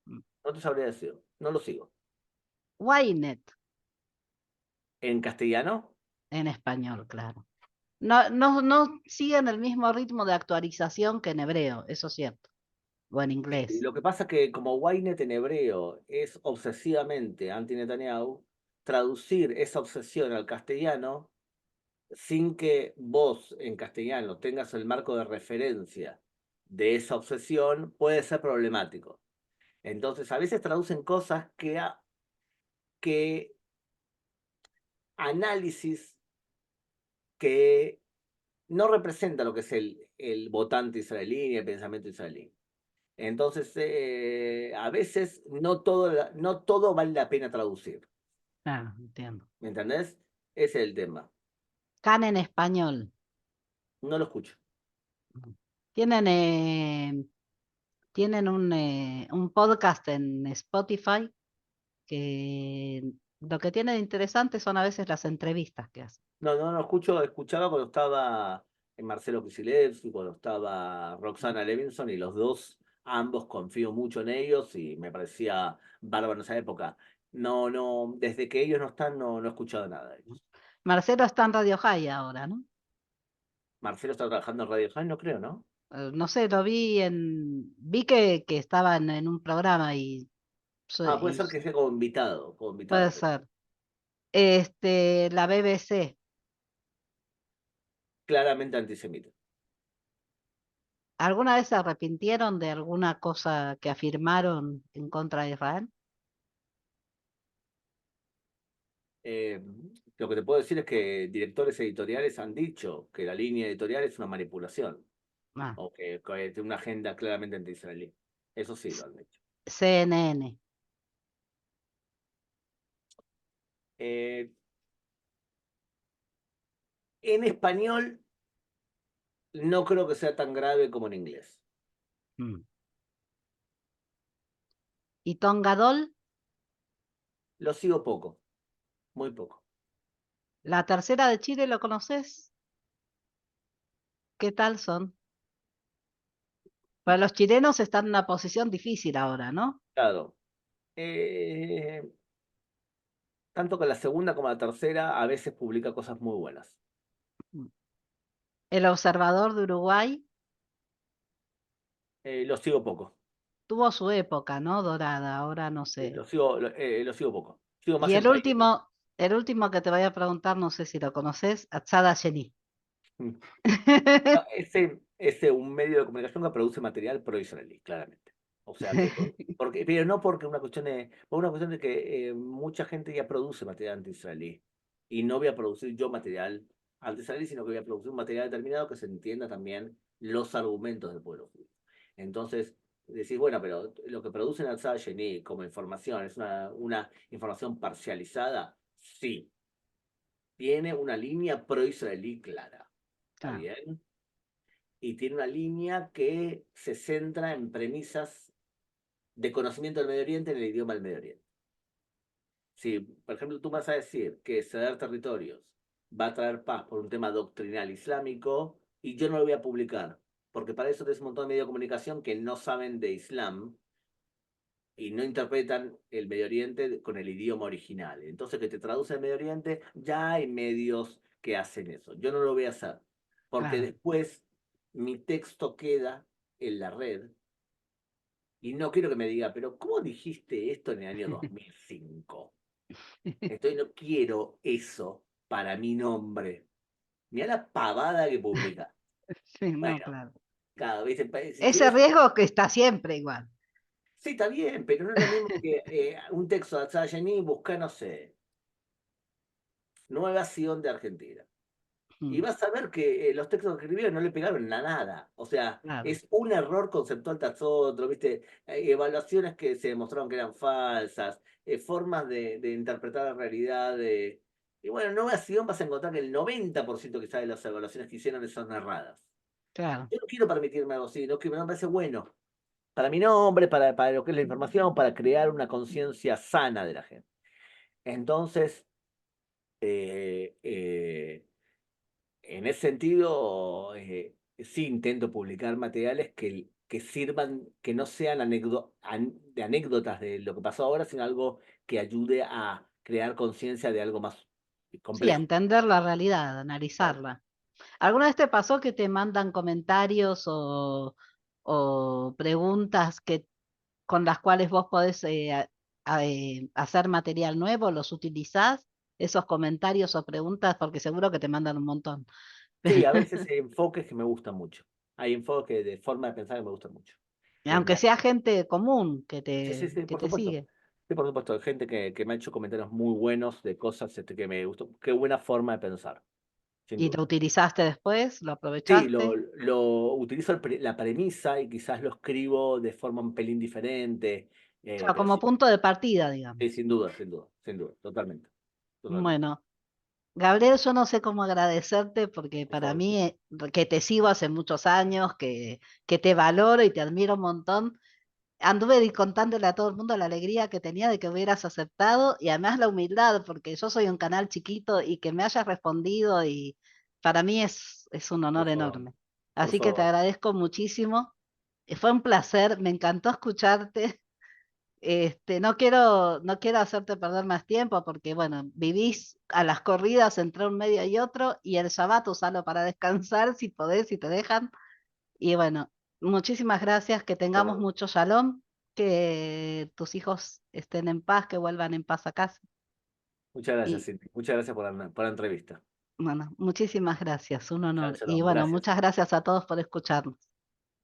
Mm, No te sabría decir, no lo sigo. Ynet, En castellano, en español, claro. No siguen el mismo ritmo de actualización que en hebreo, eso es cierto, o en inglés. lo que pasa es que como Ynet en hebreo es obsesivamente anti-Netanyahu, traducir esa obsesión al castellano sin que vos en castellano tengas el marco de referencia de esa obsesión puede ser problemático. Entonces, a veces traducen cosas que análisis que no representa lo que es el votante israelí ni el pensamiento israelí. Entonces, a veces no todo vale la pena traducir. Claro, entiendo. ¿Me entendés? Ese es el tema. Can en español. No lo escucho. Tienen, tienen un podcast en Spotify que lo que tiene de interesante son a veces las entrevistas que hacen. No lo escucho. Escuchaba cuando estaba en Marcelo Kicilevsky, cuando estaba Roxana Levinson, y los dos, ambos confío mucho en ellos y me parecía bárbaro en esa época. Desde que ellos no están, no he escuchado nada de ellos. Marcelo está en Radio High ahora, ¿no? Marcelo está trabajando en Radio High, no creo, ¿no? No sé, vi que estaban en un programa Ah, puede ser que sea como puede invitado. ser. La BBC. Claramente antisemita. ¿Alguna vez se arrepintieron de alguna cosa que afirmaron en contra de Israel? Eh, lo que te puedo decir es que directores editoriales han dicho que la línea editorial es una manipulación, Ah, o que tiene una agenda claramente anti-israelí. Eso sí lo han dicho. CNN. Eh, en español no creo que sea tan grave como en inglés. Mm. ¿Y Tongadol? Lo sigo poco, muy poco. ¿La tercera de Chile lo conoces? ¿Qué tal son? Para los chilenos están en una posición difícil ahora, ¿no? Claro. Eh, Tanto que la segunda como la tercera a veces publica cosas muy buenas. El Observador de Uruguay Lo sigo poco. tuvo su época, ¿no? Dorada, ahora no sé. Lo sigo poco. Sigo Y más el país. el último que te voy a preguntar, no sé si lo conoces, Atzada Yení. No, ese un medio de comunicación que produce material pro-israelí, claramente. O sea que, pero no porque por una cuestión de que mucha gente ya produce material anti-israelí. Y no voy a producir yo material anti-israelí, sino que voy a producir un material determinado que se entienda también los argumentos del pueblo judío. Entonces, decís, bueno, pero lo que producen Al Yení como información es una información parcializada. Sí, tiene una línea pro-israelí clara. ¿Está Claro, bien? Y tiene una línea que se centra en premisas de conocimiento del Medio Oriente en el idioma del Medio Oriente. Si, por ejemplo, tú vas a decir que ceder territorios va a traer paz por un tema doctrinal islámico y yo no lo voy a publicar, porque para eso tienes un montón de medios de comunicación que no saben de Islam y no interpretan el Medio Oriente con el idioma original. Entonces, que te traduce el Medio Oriente, ya hay medios que hacen eso. Yo no lo voy a hacer, porque claro. después mi texto queda en la red y no quiero que me diga, pero ¿cómo dijiste esto en el año 2005? Entonces no quiero eso para mi nombre. Mira la pavada que publica. Sí, no, Bueno, claro. cada vez, si Ese querés, riesgo que está siempre igual. sí, está bien, pero no es lo mismo que un texto de Atzayení busca, no sé, Nueva Sion de Argentina. Y Mm, vas a ver que los textos que escribieron no le pegaron a nada. O sea, claro, es un error conceptual tras otro, ¿viste? Evaluaciones que se demostraron que eran falsas, formas de interpretar la realidad. Y bueno, en Nueva Sion vas a encontrar que el 90% quizás de las evaluaciones que hicieron son erradas. claro. Yo no quiero permitirme algo así, no, que no me parece bueno. Para mi nombre, para lo que es la información, para crear una conciencia sana de la gente. Entonces, eh, eh, en ese sentido, sí intento publicar materiales que sirvan, que no sean de anécdotas de lo que pasó ahora, sino algo que ayude a crear conciencia de algo más Sí, complejo. entender la realidad, Claro. analizarla. ¿Alguna vez te pasó que te mandan comentarios o preguntas con las cuales vos podés hacer material nuevo? ¿Los utilizás? Esos comentarios o preguntas, porque seguro que te mandan un montón. Sí, a veces hay enfoques que me gustan mucho. Hay enfoques de forma de pensar que me gustan mucho. Aunque Me sea gente común Sí, sí, sí, que por te supuesto. sigue. Sí, por supuesto. Hay gente que me ha hecho comentarios muy buenos de cosas que me gustó. Qué buena forma de pensar, sin ¿Y duda. lo utilizaste después? ¿Lo Sí, aprovechaste? lo utilizo la premisa y quizás lo escribo de forma un pelín diferente, Claro, pero como sí, punto de partida, sí, digamos. sin duda, sin duda, sin duda, totalmente, totalmente. Bueno, Gabriel, yo no sé cómo agradecerte porque Por para favor. mí, que te sigo hace muchos años, que te valoro y te admiro un montón, anduve contándole a todo el mundo la alegría que tenía de que hubieras aceptado y además la humildad, porque yo soy un canal chiquito y que me hayas respondido y para mí es un Por honor favor, enorme. por Así que te favor. agradezco muchísimo. Fue un placer, me encantó escucharte. No quiero hacerte perder más tiempo porque, bueno, vivís a las corridas entre un medio y otro y el Shabbat usalo para descansar si podés, si te dejan. Y bueno, muchísimas gracias, que tengamos Por- mucho shalom, que tus hijos estén en paz, que vuelvan en paz a casa. Muchas gracias, Y Cindy. Muchas gracias por la entrevista. bueno, muchísimas gracias, un Shabbat honor. Y shalom. bueno, Gracias. muchas gracias a todos por escucharnos.